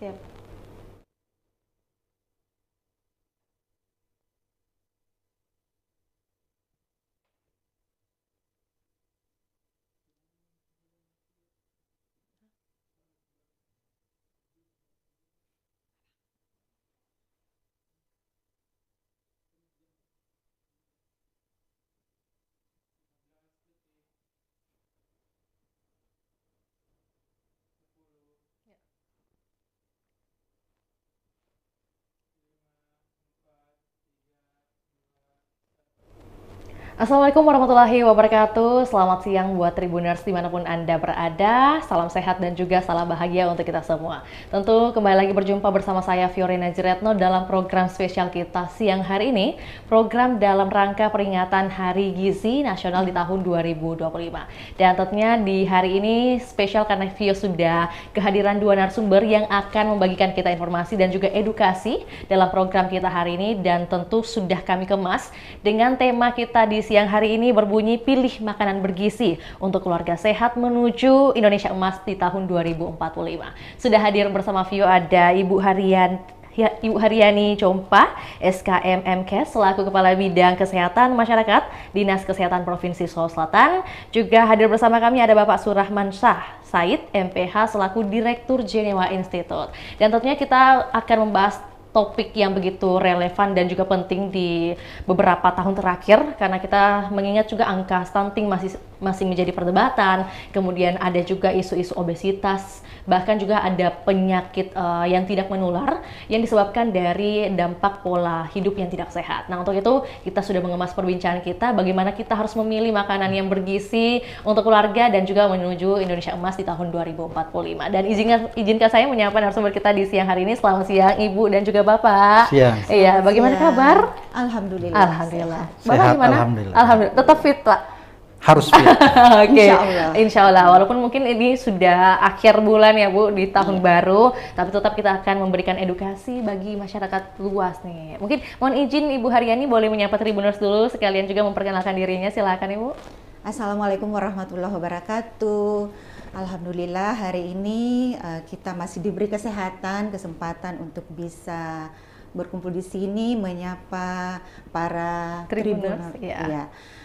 Siap. Assalamualaikum warahmatullahi wabarakatuh. Selamat siang buat Tribuners dimanapun Anda berada. Salam sehat dan juga salam bahagia untuk kita semua. Tentu kembali lagi berjumpa bersama saya Fiori Najiretno dalam program spesial kita siang hari ini. Program dalam rangka peringatan Hari Gizi Nasional di tahun 2025. Dan tentunya di hari ini spesial karena Vio sudah kehadiran dua narasumber yang akan membagikan kita informasi dan juga edukasi dalam program kita hari ini. Dan tentu sudah kami kemas dengan tema kita di siang hari ini berbunyi pilih makanan bergizi untuk keluarga sehat menuju Indonesia Emas di tahun 2045. Sudah hadir bersama Vio ada Ibu Haryani Compa, SKM MKes selaku Kepala Bidang Kesehatan Masyarakat Dinas Kesehatan Provinsi Sulawesi Selatan. Juga hadir bersama kami ada Bapak Surahman Shah Said, MPH selaku Direktur Genewa Institute. Dan tentunya kita akan membahas topik yang begitu relevan dan juga penting di beberapa tahun terakhir karena kita mengingat juga angka stunting masih menjadi perdebatan, kemudian ada juga isu-isu obesitas, bahkan juga ada penyakit yang tidak menular yang disebabkan dari dampak pola hidup yang tidak sehat. Nah, untuk itu kita sudah mengemas perbincangan kita bagaimana kita harus memilih makanan yang bergizi untuk keluarga dan juga menuju Indonesia Emas di tahun 2045. Dan izinkan saya menyapa narasumber kita di siang hari ini. Selamat siang Ibu dan juga Bapak. Siang. Iya, bagaimana kabar? Alhamdulillah. Alhamdulillah. Bapak Sehat, gimana? alhamdulillah. Alhamdulillah. Tetap fit, Pak. Harus fit. Oke, Insya Allah. Insya Allah. Walaupun mungkin ini sudah akhir bulan ya Bu, di tahun baru, tapi tetap kita akan memberikan edukasi bagi masyarakat luas nih. Mungkin mohon izin Ibu Haryani boleh menyapa Tribuners dulu, sekalian juga memperkenalkan dirinya. Silakan Ibu. Assalamualaikum warahmatullahi wabarakatuh. Alhamdulillah hari ini kita masih diberi kesempatan untuk bisa berkumpul di sini menyapa para Tribuners, Tribuners. ya. Ya.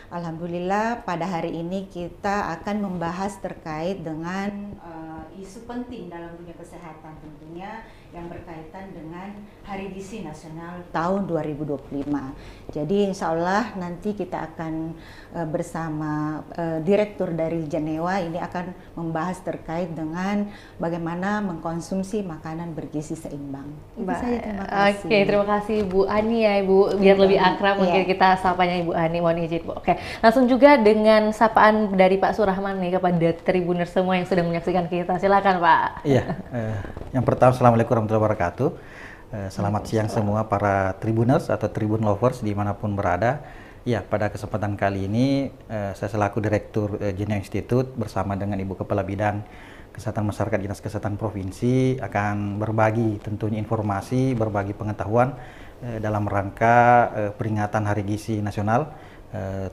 Alhamdulillah pada hari ini kita akan membahas terkait dengan isu penting dalam dunia kesehatan tentunya yang berkaitan dengan Hari Gizi Nasional tahun 2025. Jadi insya Allah nanti kita akan bersama Direktur dari Genewa ini akan membahas terkait dengan bagaimana mengkonsumsi makanan bergizi seimbang. Itu saja, terima kasih. Oke, terima kasih Bu Ani ya Ibu. Biar lebih akrab mungkin Iya. kita sapanya Ibu Ani, mohon izin Bu. Oke, langsung juga dengan sapaan dari Pak Surahman nih kepada Tribuners semua yang sudah menyaksikan kita. Silakan Pak. Iya. Yang pertama, Assalamualaikum warahmatullahi wabarakatuh. Selamat siang semua para Tribuners atau Tribun Lovers dimanapun berada. Ya, pada kesempatan kali ini saya selaku Direktur Genewa Institute bersama dengan Ibu Kepala Bidang Kesehatan Masyarakat Dinas Kesehatan Provinsi akan berbagi tentunya informasi, berbagi pengetahuan dalam rangka peringatan Hari Gizi Nasional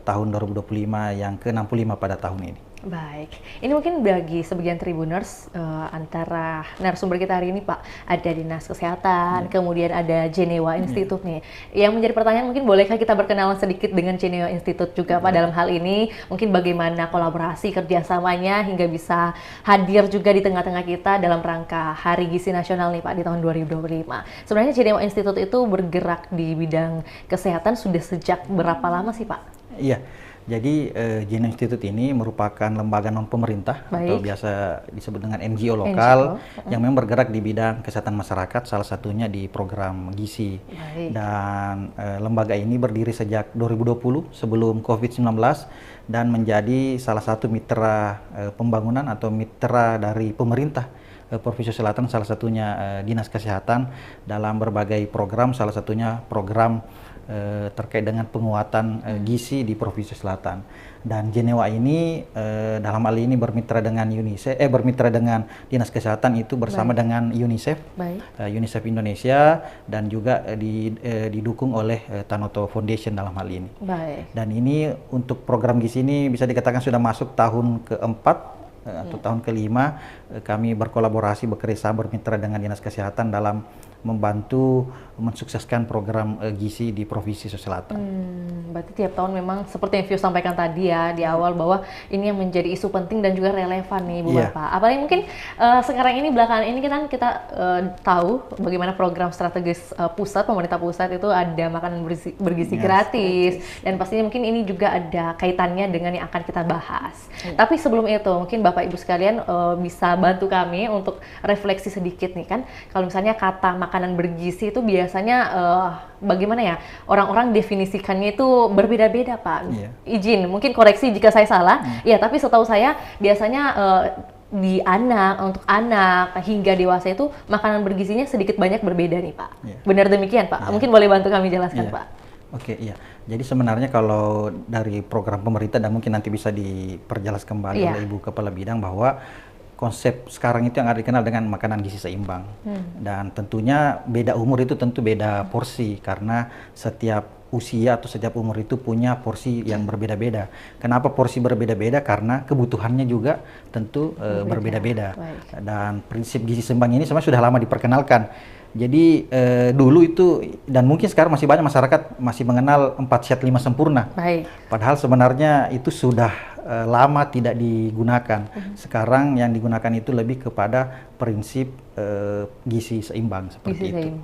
tahun 2025 yang ke-65 pada tahun ini. Baik, ini mungkin bagi sebagian Tribuners antara narasumber kita hari ini Pak, ada Dinas Kesehatan, kemudian ada Genewa Institute nih. Yang menjadi pertanyaan mungkin bolehkah kita berkenalan sedikit dengan Genewa Institute juga Pak dalam hal ini, mungkin bagaimana kolaborasi kerjasamanya hingga bisa hadir juga di tengah-tengah kita dalam rangka Hari Gizi Nasional nih Pak di tahun 2025. Sebenarnya Genewa Institute itu bergerak di bidang kesehatan sudah sejak berapa lama sih Pak? Iya. Jadi Genewa Institute ini merupakan lembaga non pemerintah atau biasa disebut dengan NGO lokal yang memang bergerak di bidang kesehatan masyarakat, salah satunya di program gizi. Dan lembaga ini berdiri sejak 2020 sebelum COVID-19 dan menjadi salah satu mitra pembangunan atau mitra dari pemerintah Provinsi Selatan, salah satunya Dinas Kesehatan dalam berbagai program, salah satunya program terkait dengan penguatan gizi di Provinsi Selatan. Dan Genewa ini dalam hal ini bermitra dengan bermitra dengan Dinas Kesehatan itu bersama dengan UNICEF, UNICEF Indonesia, dan juga didukung oleh Tanoto Foundation dalam hal ini. Dan ini untuk program gizi ini bisa dikatakan sudah masuk tahun keempat atau tahun kelima, kami berkolaborasi, bekerja bermitra dengan Dinas Kesehatan dalam membantu mensukseskan program gizi di Provinsi Sulawesi Selatan. Berarti tiap tahun memang seperti yang Vio sampaikan tadi ya di awal, bahwa ini yang menjadi isu penting dan juga relevan nih Ibu Bapak. Apalagi mungkin sekarang ini, belakangan ini kan kita tahu bagaimana program strategis pemerintah pusat itu ada makanan bergizi gratis, dan pastinya mungkin ini juga ada kaitannya dengan yang akan kita bahas. Tapi sebelum itu mungkin Bapak Ibu sekalian bisa bantu kami untuk refleksi sedikit nih kan, kalau misalnya kata makanan bergizi itu biasanya bagaimana ya, orang-orang definisikannya itu berbeda-beda Pak. Izin mungkin koreksi jika saya salah. Ya, tapi setahu saya biasanya di untuk anak hingga dewasa itu makanan bergizinya sedikit banyak berbeda nih Pak. Benar demikian Pak? Mungkin boleh bantu kami jelaskan Pak. Oke, iya. Jadi sebenarnya kalau dari program pemerintah, dan mungkin nanti bisa diperjelas kembali oleh Ibu Kepala Bidang, bahwa konsep sekarang itu yang ada dikenal dengan makanan gizi seimbang. Dan tentunya beda umur itu tentu beda porsi, karena setiap usia atau setiap umur itu punya porsi yang berbeda-beda. Kenapa porsi berbeda-beda? Karena kebutuhannya juga tentu berbeda-beda. Dan prinsip gizi seimbang ini sebenarnya sudah lama diperkenalkan. Jadi dulu itu, dan mungkin sekarang masih banyak masyarakat masih mengenal 4 sehat 5 sempurna. Padahal sebenarnya itu sudah lama tidak digunakan. Sekarang yang digunakan itu lebih kepada prinsip gizi seimbang seperti itu.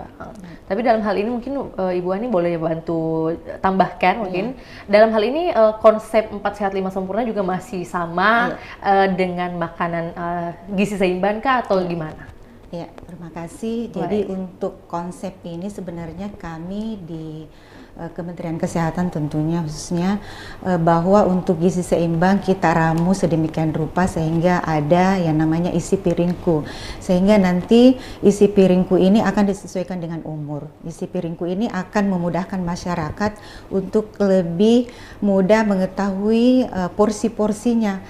Tapi dalam hal ini mungkin Ibu Ani boleh bantu tambahkan mungkin. Dalam hal ini konsep 4 sehat 5 sempurna juga masih sama dengan makanan gizi seimbang kah atau gimana? Ya, terima kasih. Jadi untuk konsep ini sebenarnya kami di Kementerian Kesehatan tentunya khususnya bahwa untuk gizi seimbang kita ramu sedemikian rupa sehingga ada yang namanya isi piringku, sehingga nanti isi piringku ini akan disesuaikan dengan umur. Isi piringku ini akan memudahkan masyarakat untuk lebih mudah mengetahui porsi-porsinya,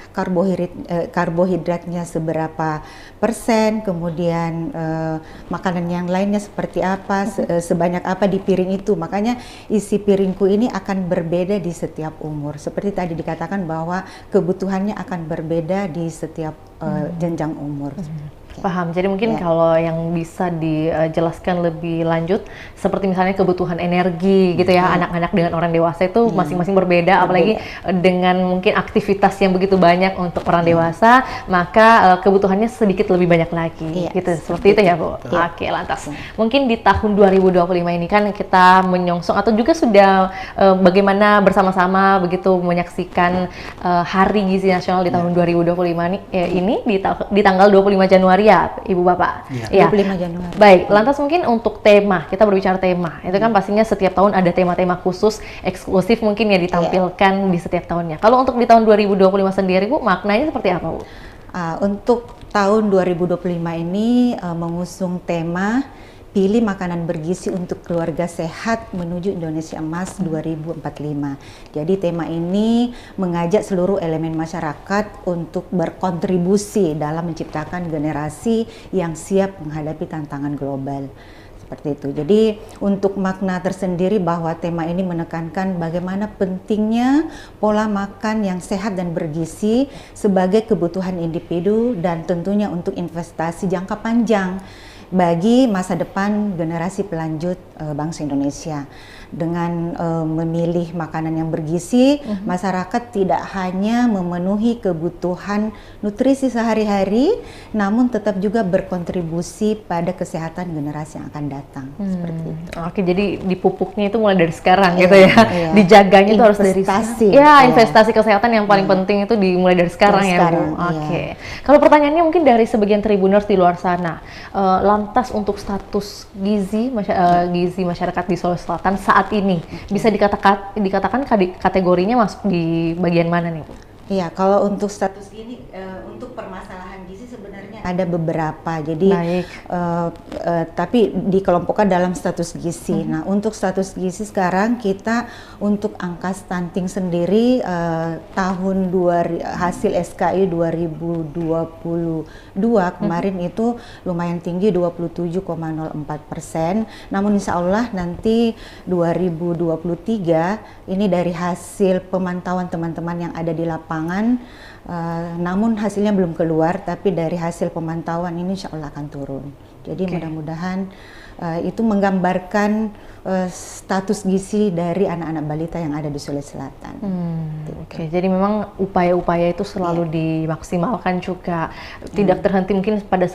karbohidratnya seberapa persen, kemudian makanan yang lainnya seperti apa, sebanyak apa di piring itu. Makanya isi piringku ini akan berbeda di setiap umur. Seperti tadi dikatakan bahwa kebutuhannya akan berbeda di setiap jenjang umur. Paham. Jadi mungkin kalau yang bisa dijelaskan lebih lanjut, seperti misalnya kebutuhan energi gitu ya, anak-anak dengan orang dewasa itu masing-masing berbeda, apalagi dengan mungkin aktivitas yang begitu banyak untuk orang dewasa, maka kebutuhannya sedikit lebih banyak lagi, gitu. Seperti itu ya Bu? Oke, lantas. Mungkin di tahun 2025 ini kan kita menyongsong atau juga sudah bagaimana bersama-sama begitu menyaksikan Hari Gizi Nasional di tahun 2025 ini di tanggal 25 Januari ya, Ibu Bapak. 25 Januari. Baik, lantas mungkin untuk tema, kita berbicara tema, itu kan pastinya setiap tahun ada tema-tema khusus, eksklusif mungkin ya ditampilkan di setiap tahunnya. Kalau untuk di tahun 2025 sendiri Bu, maknanya seperti apa Bu? Untuk tahun 2025 ini mengusung tema Pilih Makanan Bergizi untuk Keluarga Sehat Menuju Indonesia Emas 2045. Jadi tema ini mengajak seluruh elemen masyarakat untuk berkontribusi dalam menciptakan generasi yang siap menghadapi tantangan global. Seperti itu. Jadi untuk makna tersendiri bahwa tema ini menekankan bagaimana pentingnya pola makan yang sehat dan bergizi sebagai kebutuhan individu dan tentunya untuk investasi jangka panjang bagi masa depan generasi pelanjut bangsa Indonesia. Dengan memilih makanan yang bergizi, masyarakat tidak hanya memenuhi kebutuhan nutrisi sehari-hari, namun tetap juga berkontribusi pada kesehatan generasi yang akan datang. Seperti itu. Oke, jadi dipupuknya itu mulai dari sekarang gitu ya. Dijaganya itu harus dari investasi. Investasi kesehatan yang paling penting itu dimulai dari sekarang ya Bu. Oke. Kalau pertanyaannya mungkin dari sebagian Tribuners di luar sana, lantas untuk status gizi masyarakat di Sulawesi Selatan saat ini bisa dikatakan kategorinya masuk di bagian mana nih Bu? Iya, kalau untuk status ini untuk permasalahan gizi sebenarnya ada beberapa. Jadi tapi dikelompokkan dalam status gizi. Nah, untuk status gizi sekarang kita untuk angka stunting sendiri hasil SKI 2022 kemarin itu lumayan tinggi 27,04%. Namun insya Allah nanti 2023 ini dari hasil pemantauan teman-teman yang ada di lapangan, namun hasilnya belum keluar, tapi dari hasil hasil pemantauan ini insya Allah akan turun. Jadi mudah-mudahan itu menggambarkan status gizi dari anak-anak balita yang ada di Sulawesi Selatan. Oke, jadi memang upaya-upaya itu selalu dimaksimalkan juga. Tidak terhenti mungkin pada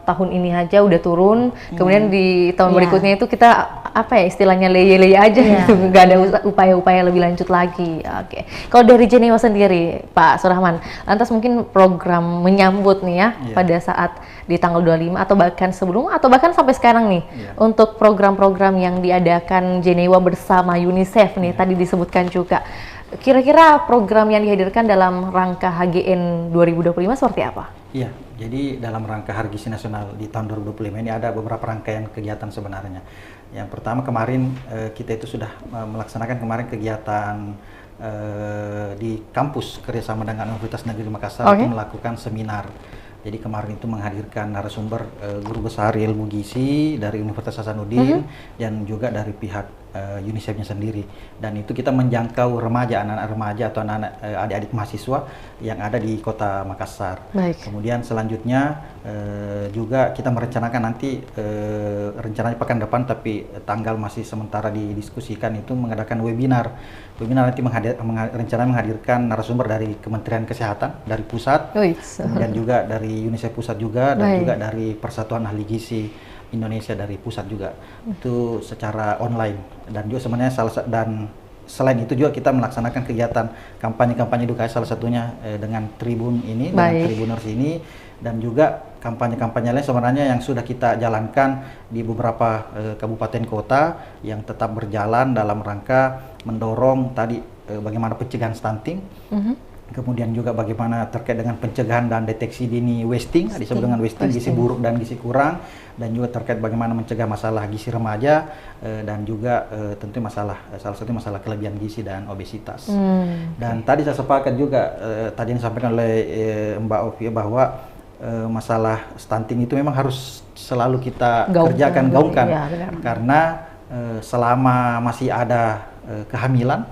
tahun ini aja udah turun, kemudian di tahun berikutnya itu kita apa ya istilahnya leye-leye aja gitu, nggak ada upaya-upaya lebih lanjut lagi. Oke, kalau dari Jenewa sendiri, Pak Surahman, lantas mungkin program menyambut nih ya pada saat di tanggal 25 atau bahkan sebelum atau bahkan sampai sekarang nih untuk program-program yang diadakan Jenewa bersama UNICEF nih tadi disebutkan juga. Kira-kira program yang dihadirkan dalam rangka HGN 2025 seperti apa? Iya, jadi dalam rangka Hari Gizi Nasional di tahun 2025 ini ada beberapa rangkaian kegiatan sebenarnya. Yang pertama kemarin kita itu sudah melaksanakan kemarin kegiatan di kampus kerjasama dengan Universitas Negeri Makassar untuk melakukan seminar. Jadi kemarin itu menghadirkan narasumber guru besar ilmu gizi dari Universitas Hasanuddin dan juga dari pihak UNICEF-nya sendiri. Dan itu kita menjangkau remaja, anak-anak remaja atau anak-anak adik-adik mahasiswa yang ada di kota Makassar. Kemudian selanjutnya juga kita merencanakan nanti rencananya pekan depan tapi tanggal masih sementara didiskusikan itu mengadakan webinar. Webinar nanti rencana menghadirkan narasumber dari Kementerian Kesehatan dari pusat, kemudian juga dari UNICEF pusat juga dan juga dari Persatuan Ahli Gizi Indonesia dari pusat juga. Itu secara online dan juga sebenarnya selain itu juga kita melaksanakan kegiatan kampanye-kampanye edukasi salah satunya dengan Tribun ini, dengan Tribuners ini, dan juga kampanye-kampanye lain sebenarnya yang sudah kita jalankan di beberapa kabupaten kota yang tetap berjalan dalam rangka mendorong tadi bagaimana pencegahan stunting, kemudian juga bagaimana terkait dengan pencegahan dan deteksi dini wasting, disebut dengan wasting, gizi buruk dan gizi kurang, dan juga terkait bagaimana mencegah masalah gizi remaja dan juga tentu salah satu masalah kelebihan gizi dan obesitas. Dan tadi saya sepakat juga tadi yang disampaikan oleh Mbak Ovia bahwa masalah stunting itu memang harus selalu kita gaungkan karena selama masih ada kehamilan,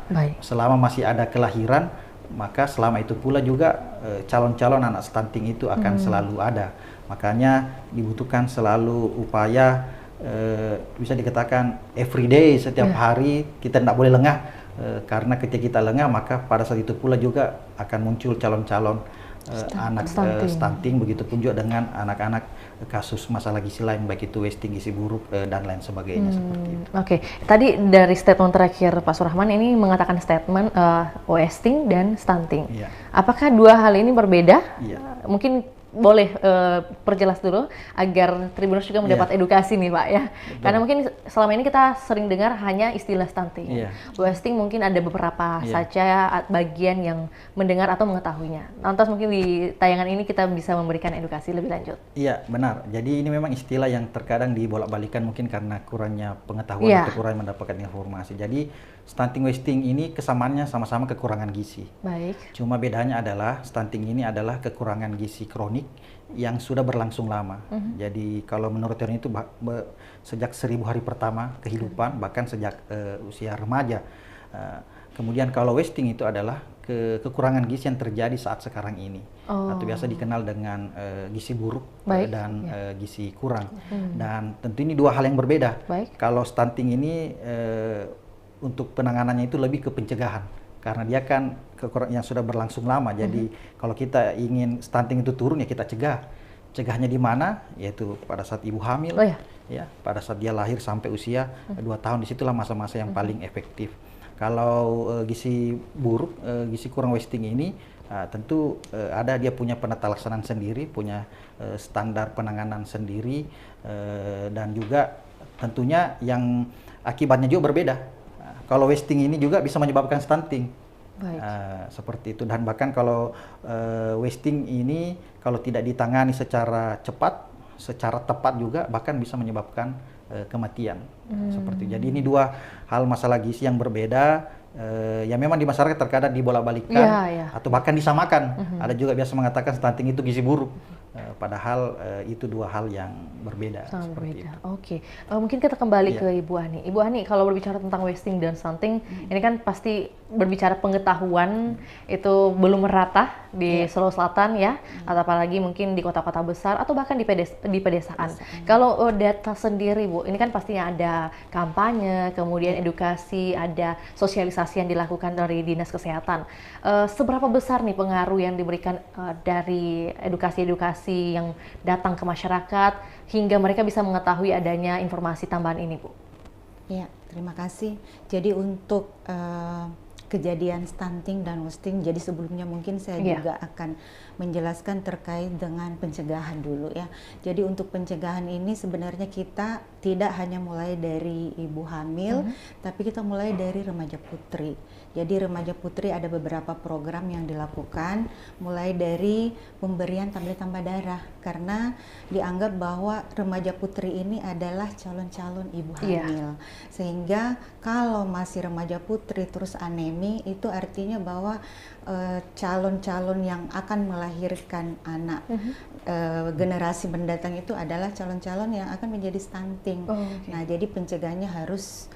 selama masih ada kelahiran, maka selama itu pula juga calon-calon anak stunting itu akan selalu ada. Makanya dibutuhkan selalu upaya bisa dikatakan everyday, setiap hari kita tidak boleh lengah karena ketika kita lengah maka pada saat itu pula juga akan muncul calon-calon anak stunting, begitupun juga dengan anak-anak kasus masalah gizi lain baik itu wasting, gizi buruk dan lain sebagainya seperti itu. Oke, tadi dari statement terakhir Pak Surahman ini mengatakan statement wasting dan stunting. Apakah dua hal ini berbeda? Mungkin boleh perjelas dulu agar Tribuners juga mendapat edukasi nih Pak ya. Karena mungkin selama ini kita sering dengar hanya istilah stunting. Wasting mungkin ada beberapa saja bagian yang mendengar atau mengetahuinya. Lantas mungkin di tayangan ini kita bisa memberikan edukasi lebih lanjut. Iya benar. Jadi ini memang istilah yang terkadang dibolak-balikan mungkin karena kurangnya pengetahuan atau kurang mendapatkan informasi. Jadi stunting wasting ini kesamaannya sama-sama kekurangan gizi. Cuma bedanya adalah stunting ini adalah kekurangan gizi kronik yang sudah berlangsung lama. Jadi kalau menurut teori itu sejak 1000 hari pertama kehidupan, bahkan sejak usia remaja. Kemudian kalau wasting itu adalah kekurangan gizi yang terjadi saat sekarang ini, atau biasa dikenal dengan gizi buruk dan gizi kurang. Dan tentu ini dua hal yang berbeda. Kalau stunting ini untuk penanganannya itu lebih ke pencegahan. Karena dia kan yang sudah berlangsung lama, jadi kalau kita ingin stunting itu turun ya kita cegah. Cegahnya di mana? Yaitu pada saat ibu hamil, ya, pada saat dia lahir sampai usia 2 tahun, disitulah masa-masa yang paling efektif. Kalau gizi buruk, gizi kurang wasting ini tentu ada dia punya penata laksanaan sendiri, punya standar penanganan sendiri, dan juga tentunya yang akibatnya juga berbeda. Kalau wasting ini juga bisa menyebabkan stunting, seperti itu. Dan bahkan kalau wasting ini kalau tidak ditangani secara cepat, secara tepat juga bahkan bisa menyebabkan kematian. Seperti itu. Jadi ini dua hal masalah gizi yang berbeda. Yang memang di masyarakat terkadang dibolak-balikkan atau bahkan disamakan. Ada juga biasa mengatakan stunting itu gizi buruk. Padahal itu dua hal yang berbeda. Seperti itu. Mungkin kita kembali ke Ibu Hani. Ibu Hani, kalau berbicara tentang wasting dan stunting, ini kan pasti berbicara pengetahuan itu belum merata di Sulawesi Selatan ya, atau apalagi mungkin di kota-kota besar atau bahkan di pedesaan. Kalau data sendiri Bu, ini kan pastinya ada kampanye, kemudian edukasi, ada sosialisasi yang dilakukan dari Dinas Kesehatan. Seberapa besar nih pengaruh yang diberikan dari edukasi-edukasi yang datang ke masyarakat hingga mereka bisa mengetahui adanya informasi tambahan ini Bu? Ya, terima kasih. Jadi untuk kejadian stunting dan wasting, jadi sebelumnya mungkin saya juga akan menjelaskan terkait dengan pencegahan dulu ya. Jadi untuk pencegahan ini sebenarnya kita tidak hanya mulai dari ibu hamil, tapi kita mulai dari remaja putri. Jadi remaja putri ada beberapa program yang dilakukan, mulai dari pemberian tablet tambah darah, karena dianggap bahwa remaja putri ini adalah calon-calon ibu hamil. Sehingga kalau masih remaja putri terus anemi, itu artinya bahwa calon-calon yang akan melahirkan anak generasi mendatang itu adalah calon-calon yang akan menjadi stunting. Nah, jadi pencegahannya harus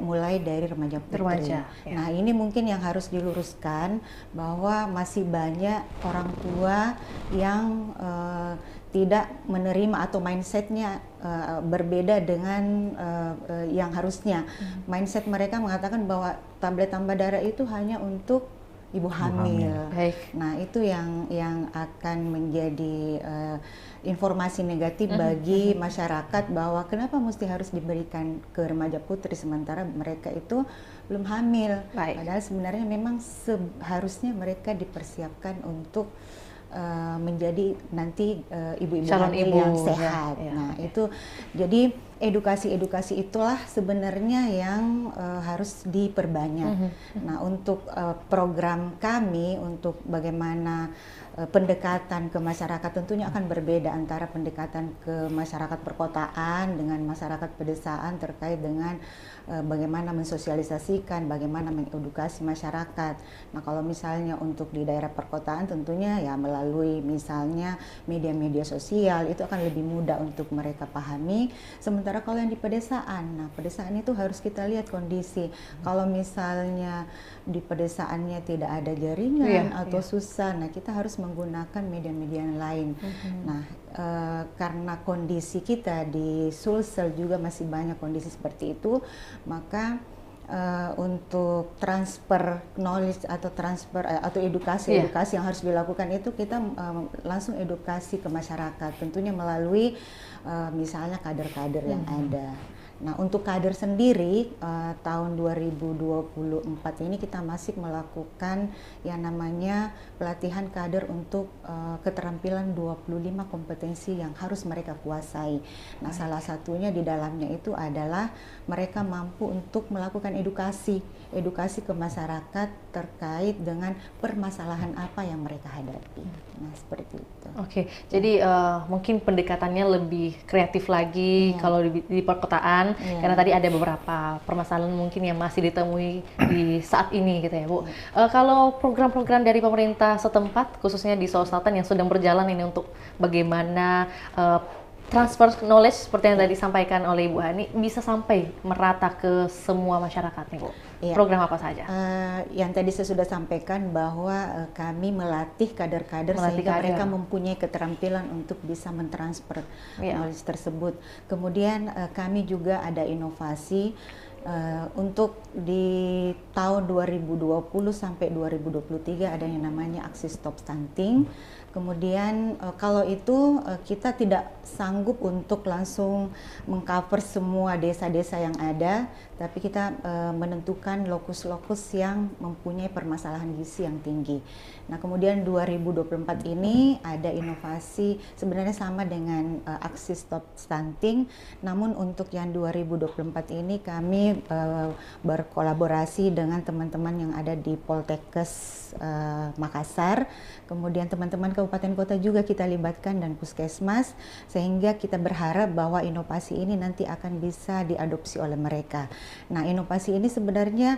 mulai dari remaja putri. Nah, ini mungkin yang harus diluruskan bahwa masih banyak orang tua yang tidak menerima atau mindsetnya berbeda dengan yang harusnya. Mindset mereka mengatakan bahwa tablet tambah darah itu hanya untuk ibu hamil. Nah, itu yang akan menjadi informasi negatif bagi masyarakat bahwa kenapa mesti harus diberikan ke remaja putri sementara mereka itu belum hamil. Padahal sebenarnya memang seharusnya mereka dipersiapkan untuk menjadi nanti ibu-ibu hamil yang sehat. Nah, itu jadi edukasi itulah sebenarnya yang harus diperbanyak. Nah, untuk program kami untuk bagaimana pendekatan ke masyarakat tentunya akan berbeda antara pendekatan ke masyarakat perkotaan dengan masyarakat pedesaan terkait dengan bagaimana mensosialisasikan, bagaimana mengedukasi masyarakat. Nah, kalau misalnya untuk di daerah perkotaan tentunya ya melalui misalnya media-media sosial itu akan lebih mudah untuk mereka pahami. Sementara kalau yang di pedesaan, nah pedesaan itu harus kita lihat kondisi. Kalau misalnya di pedesaannya tidak ada jaringan atau susah, nah kita harus menggunakan media-media yang lain. Nah, karena kondisi kita di Sulsel juga masih banyak kondisi seperti itu, maka untuk transfer knowledge atau transfer atau edukasi yang harus dilakukan itu kita langsung edukasi ke masyarakat, tentunya melalui misalnya kader-kader yang ada. Nah, untuk kader sendiri tahun 2024 ini kita masih melakukan yang namanya pelatihan kader untuk keterampilan 25 kompetensi yang harus mereka kuasai. Nah, salah satunya di dalamnya itu adalah mereka mampu untuk melakukan edukasi ke masyarakat terkait dengan permasalahan apa yang mereka hadapi. Nah, seperti itu. Jadi mungkin pendekatannya lebih kreatif lagi kalau di perkotaan. Karena tadi ada beberapa permasalahan mungkin yang masih ditemui di saat ini gitu ya Bu. Kalau program-program dari pemerintah setempat khususnya di Sulawesi Selatan yang sedang berjalan ini untuk bagaimana transfer knowledge seperti yang tadi disampaikan oleh Ibu Hani bisa sampai merata ke semua masyarakat nih Bu? Program apa saja? Yang tadi saya sudah sampaikan bahwa kami melatih kader-kader sehingga mereka mempunyai keterampilan untuk bisa mentransfer knowledge tersebut. Kemudian kami juga ada inovasi untuk di tahun 2020 sampai 2023 ada yang namanya aksi Stop Stunting. Kemudian kalau itu kita tidak sanggup untuk langsung mengcover semua desa-desa yang ada, tapi kita menentukan lokus-lokus yang mempunyai permasalahan gizi yang tinggi. Nah, kemudian 2024 ini ada inovasi sebenarnya sama dengan aksi Stop Stunting, namun untuk yang 2024 ini kami berkolaborasi dengan teman-teman yang ada di Poltekkes Makassar, kemudian teman-teman kabupaten kota juga kita libatkan dan puskesmas, sehingga kita berharap bahwa inovasi ini nanti akan bisa diadopsi oleh mereka. Nah, inovasi ini sebenarnya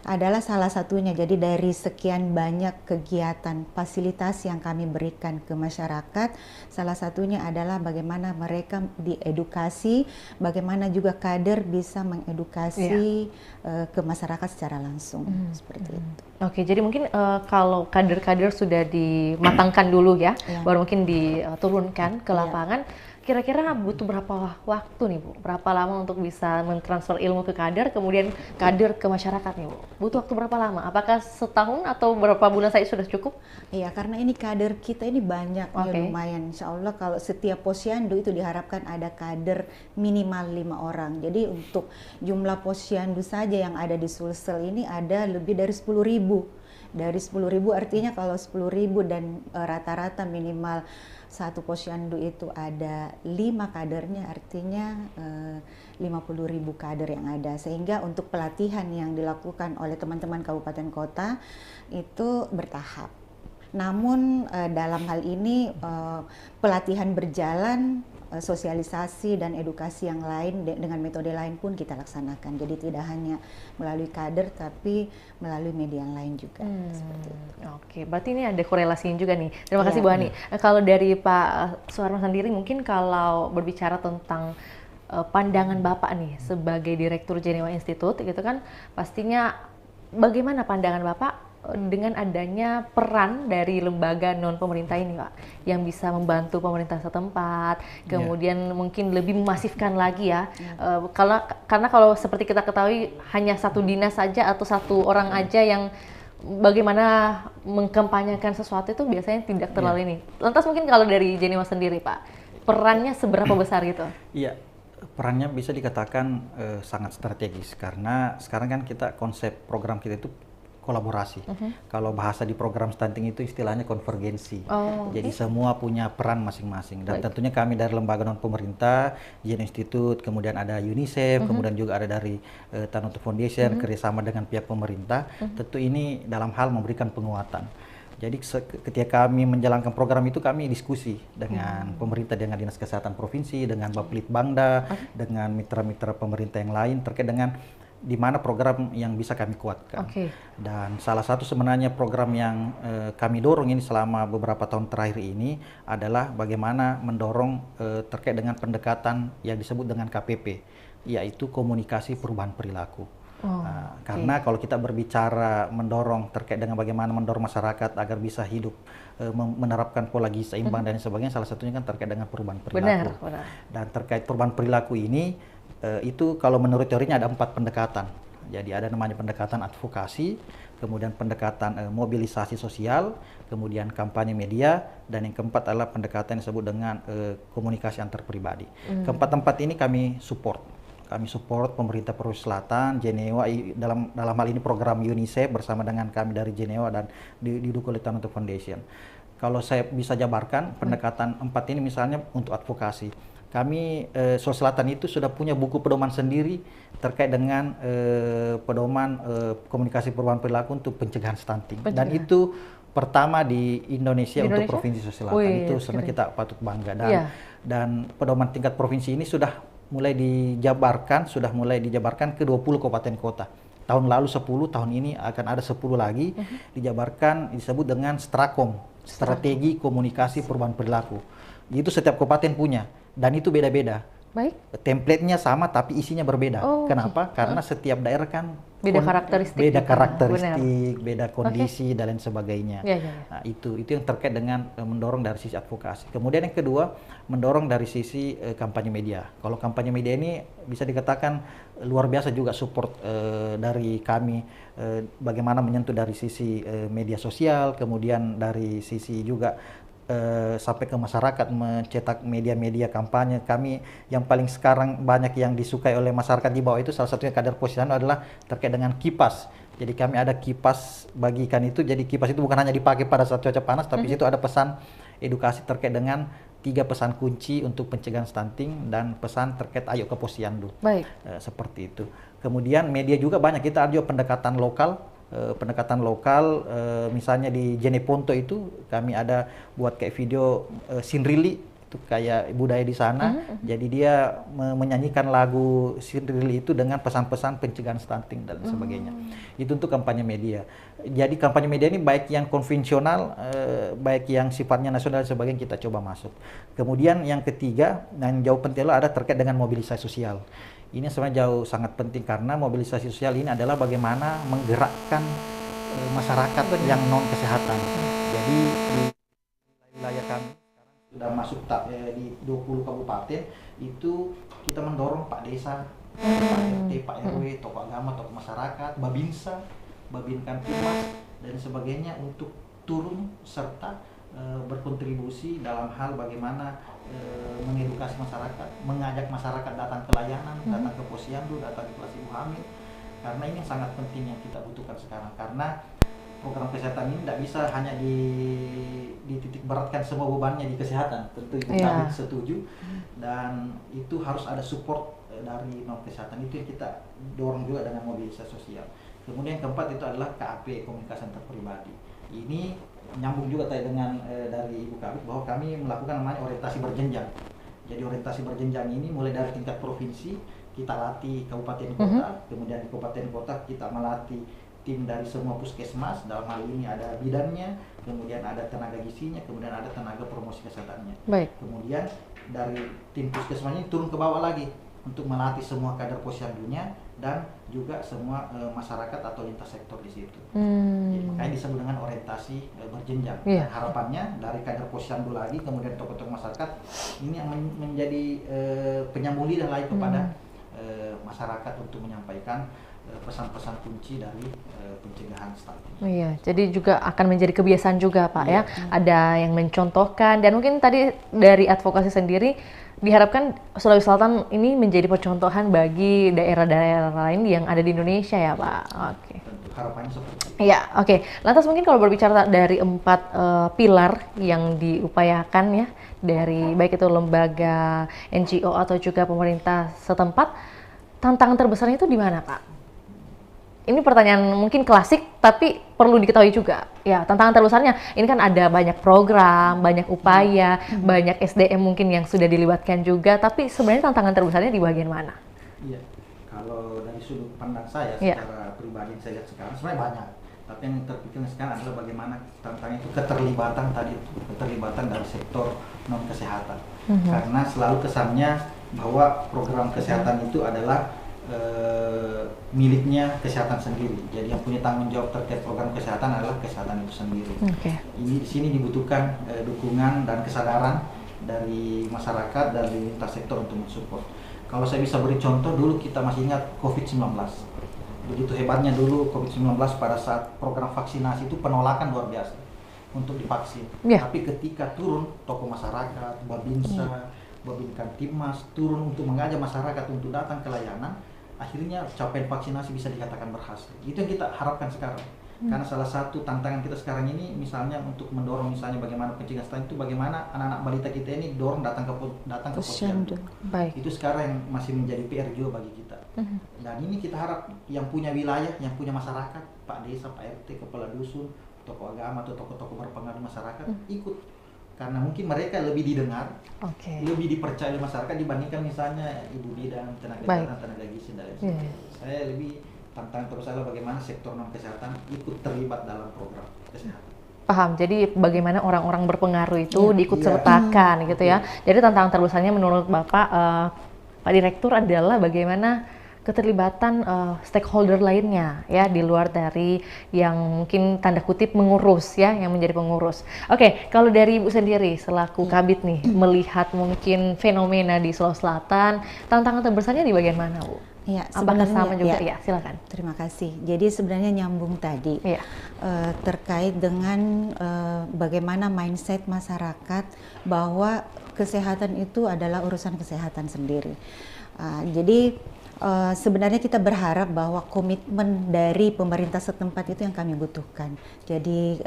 adalah salah satunya. Jadi dari sekian banyak kegiatan fasilitas yang kami berikan ke masyarakat, salah satunya adalah bagaimana mereka diedukasi, bagaimana juga kader bisa mengedukasi ke masyarakat secara langsung, seperti itu. Oke, jadi mungkin kalau kader-kader sudah dimatangkan dulu ya, baru mungkin diturunkan ke lapangan. Kira-kira butuh berapa waktu nih Bu? Berapa lama untuk bisa mentransfer ilmu ke kader, kemudian kader ke masyarakat nih Bu? Butuh waktu berapa lama? Apakah setahun atau berapa bulan saja sudah cukup? Iya, karena ini kader kita ini banyak, ya lumayan. Insya Allah kalau setiap posyandu itu diharapkan ada kader minimal 5 orang. Jadi untuk jumlah posyandu saja yang ada di Sulsel ini ada lebih dari 10.000. Dari 10.000 artinya kalau 10.000 dan rata-rata minimal satu posyandu itu ada 5 kadernya, artinya 50.000 kader yang ada. Sehingga untuk pelatihan yang dilakukan oleh teman-teman kabupaten kota itu bertahap. Namun dalam hal ini pelatihan berjalan, sosialisasi dan edukasi yang lain dengan metode lain pun kita laksanakan. Jadi tidak hanya melalui kader tapi melalui media yang lain juga. Seperti itu. Oke, berarti ini ada korelasinya juga nih. Terima kasih Bu Ani. Kalau dari Pak Suharno sendiri, mungkin kalau berbicara tentang pandangan Bapak nih sebagai Direktur Jenewa Institute gitu kan, pastinya bagaimana pandangan Bapak dengan adanya peran dari lembaga non pemerintah ini Pak, yang bisa membantu pemerintah setempat, kemudian mungkin lebih memasifkan lagi ya, karena kalau seperti kita ketahui hanya satu dinas saja atau satu orang aja yang bagaimana mengkampanyekan sesuatu itu biasanya tidak terlalu ini. Lantas mungkin kalau dari Jenewa sendiri Pak, perannya seberapa besar gitu? Iya, perannya bisa dikatakan sangat strategis, karena sekarang kan kita konsep program kita itu kolaborasi. Kalau bahasa di program stunting itu istilahnya konvergensi. Jadi semua punya peran masing-masing. Dan tentunya kami dari lembaga non pemerintah, Jenewa Institute, kemudian ada UNICEF, kemudian juga ada dari Tanoto Foundation, kerjasama dengan pihak pemerintah. Tentu ini dalam hal memberikan penguatan. Jadi ketika kami menjalankan program itu, kami diskusi dengan pemerintah, dengan Dinas Kesehatan Provinsi, dengan Bapelitbangda, dengan mitra-mitra pemerintah yang lain terkait dengan di mana program yang bisa kami kuatkan. Dan salah satu sebenarnya program yang kami dorong ini selama beberapa tahun terakhir ini adalah bagaimana mendorong terkait dengan pendekatan yang disebut dengan KPP, yaitu komunikasi perubahan perilaku. Karena kalau kita berbicara mendorong terkait dengan bagaimana mendorong masyarakat agar bisa hidup menerapkan pola gizi seimbang dan sebagainya, salah satunya kan terkait dengan perubahan perilaku. Dan terkait perubahan perilaku ini itu kalau menurut teorinya ada 4 pendekatan. Jadi ada namanya pendekatan advokasi, kemudian pendekatan mobilisasi sosial, kemudian kampanye media, dan yang keempat adalah pendekatan yang disebut dengan komunikasi antar pribadi. Keempat-empat ini kami support. Kami support pemerintah Provinsi Selatan, Jenewa dalam hal ini program UNICEF bersama dengan kami dari Jenewa dan didukung oleh Tanoto Foundation. Kalau saya bisa jabarkan pendekatan 4 ini misalnya untuk advokasi. Kami Sulawesi Selatan itu sudah punya buku pedoman sendiri terkait dengan pedoman komunikasi perubahan perilaku untuk pencegahan stunting. Dan itu pertama di Indonesia untuk Provinsi Sulawesi Selatan. Itu sebenarnya kita patut bangga. Dan pedoman tingkat provinsi ini sudah mulai dijabarkan ke 20 kabupaten kota. Tahun lalu 10, tahun ini akan ada 10 lagi dijabarkan, disebut dengan Strakom, Strategi Komunikasi Perubahan Perilaku. Itu setiap kabupaten punya. Dan itu beda-beda. Template-nya sama tapi isinya berbeda. Kenapa? Karena setiap daerah kan beda karakteristik, beda kondisi dan lain sebagainya. Nah, itu yang terkait dengan mendorong dari sisi advokasi. Kemudian yang kedua, mendorong dari sisi kampanye media. Kalau kampanye media ini bisa dikatakan luar biasa juga support dari kami, bagaimana menyentuh dari sisi media sosial, kemudian dari sisi juga sampai ke masyarakat, mencetak media-media kampanye. Kami yang paling sekarang banyak yang disukai oleh masyarakat di bawah itu, salah satunya kader posyandu adalah terkait dengan kipas. Jadi kami ada kipas bagikan itu. Jadi kipas itu bukan hanya dipakai pada saat cuaca panas, tapi di situ ada pesan edukasi terkait dengan 3 pesan kunci untuk pencegahan stunting dan pesan terkait ayo ke posyandu. Seperti itu. Kemudian media juga banyak, kita ada juga pendekatan lokal. pendekatan lokal. Misalnya di Jeneponto itu kami ada buat kayak video Sinrili, itu kayak budaya di sana. Jadi dia menyanyikan lagu Sinrili itu dengan pesan-pesan pencegahan stunting dan sebagainya. Itu untuk kampanye media. Jadi kampanye media ini baik yang konvensional, baik yang sifatnya nasional dan sebagainya kita coba masuk. Kemudian yang ketiga, yang jauh penting ada terkait dengan mobilisasi sosial. Ini sebenarnya jauh sangat penting karena mobilisasi sosial ini adalah bagaimana menggerakkan masyarakat yang non kesehatan. Jadi di wilayah kami sudah masuk di 20 kabupaten itu kita mendorong Pak Desa, Pak RT, Pak RW, tokoh agama, tokoh masyarakat, Babinsa, Babin Kamtibmas dan sebagainya untuk turun serta berkontribusi dalam hal bagaimana mengedukasi masyarakat, mengajak masyarakat datang ke layanan, datang ke posyandu, datang ke kelas ibu hamil, karena ini sangat penting yang kita butuhkan sekarang. Karena program kesehatan ini tidak bisa hanya dititik beratkan semua bebannya di kesehatan, tentu itu kami setuju, dan itu harus ada support dari non kesehatan, itu yang kita dorong juga dengan mobilisasi sosial. Kemudian keempat itu adalah KAP, komunikasi antar pribadi. Ini nyambung juga tadi dengan dari Ibu Kabit bahwa kami melakukan namanya orientasi berjenjang. Jadi orientasi berjenjang ini mulai dari tingkat provinsi kita latih kabupaten kota, kemudian di kabupaten kota kita melatih tim dari semua puskesmas, dalam hal ini ada bidannya, kemudian ada tenaga gizinya, kemudian ada tenaga promosi kesehatannya. Baik. Kemudian dari tim puskesmas ini turun ke bawah lagi untuk melatih semua kader posyandunya dan juga semua masyarakat atau lintas sektor di situ. Jadi, makanya disebut dengan orientasi berjenjang. Dan harapannya dari kader posyandu lagi, kemudian tokoh-tokoh masyarakat ini yang menjadi penyambung lidah lagi kepada masyarakat untuk menyampaikan pesan-pesan kunci dari pencegahan stunting. Iya, jadi juga akan menjadi kebiasaan juga Pak ya. Ada yang mencontohkan dan mungkin tadi dari advokasi sendiri diharapkan Sulawesi Selatan ini menjadi percontohan bagi daerah-daerah lain yang ada di Indonesia ya Pak. Oke. Harapannya seperti itu. Iya, oke. Lantas mungkin kalau berbicara dari 4 pilar yang diupayakan ya dari baik itu lembaga, NGO atau juga pemerintah setempat, tantangan terbesarnya itu di mana Pak? Ini pertanyaan mungkin klasik, tapi perlu diketahui juga. Ya, tantangan terbesarnya, ini kan ada banyak program, banyak upaya, banyak SDM mungkin yang sudah dilibatkan juga, tapi sebenarnya tantangan terbesarnya di bagian mana? Iya, kalau dari sudut pandang saya, secara pribadi saya lihat sekarang, sebenarnya banyak. Tapi yang terpikir sekarang adalah bagaimana tantangan itu keterlibatan tadi, keterlibatan dari sektor non-kesehatan. Karena selalu kesannya bahwa program kesehatan itu adalah miliknya kesehatan sendiri. Jadi yang punya tanggung jawab terkait program kesehatan adalah kesehatan itu sendiri. Ini di sini dibutuhkan dukungan dan kesadaran dari masyarakat, dari lintas sektor untuk mensupport. Kalau saya bisa beri contoh, dulu kita masih ingat COVID-19. Begitu hebatnya dulu COVID-19 pada saat program vaksinasi itu penolakan luar biasa untuk divaksin. Tapi ketika turun tokoh masyarakat, Babinsa, Babin Kamtibmas turun untuk mengajak masyarakat untuk datang ke layanan, akhirnya capaian vaksinasi bisa dikatakan berhasil. Itu yang kita harapkan sekarang. Karena salah satu tantangan kita sekarang ini misalnya untuk mendorong misalnya bagaimana pencegahan stunting itu, bagaimana anak-anak balita kita ini dorong datang ke posyandu. Itu sekarang yang masih menjadi PR juga bagi kita. Dan ini kita harap yang punya wilayah, yang punya masyarakat, Pak Desa, Pak RT, kepala dusun, tokoh agama atau tokoh-togih berpengaruh masyarakat ikut. Karena mungkin mereka lebih didengar, lebih dipercaya oleh masyarakat dibandingkan misalnya ibu bidan, tenaga kesehatan, tenaga gizi dan lain sebagainya. Saya lebih tantangan terus adalah bagaimana sektor non kesehatan ikut terlibat dalam program kesehatan. Paham. Jadi bagaimana orang-orang berpengaruh itu diikut sertakan gitu ya. Jadi tantangan terbesarnya menurut Bapak Pak Direktur adalah bagaimana keterlibatan stakeholder lainnya ya di luar dari yang mungkin tanda kutip mengurus ya, yang menjadi pengurus. Oke, kalau dari Ibu sendiri selaku Kabid nih melihat mungkin fenomena di Sulawesi Selatan, tantangan terbesarnya di bagian mana, Bu? Ya, apakah sama juga? Ya, silakan. Terima kasih. Jadi sebenarnya nyambung tadi terkait dengan bagaimana mindset masyarakat bahwa kesehatan itu adalah urusan kesehatan sendiri. Jadi sebenarnya kita berharap bahwa komitmen dari pemerintah setempat itu yang kami butuhkan. Jadi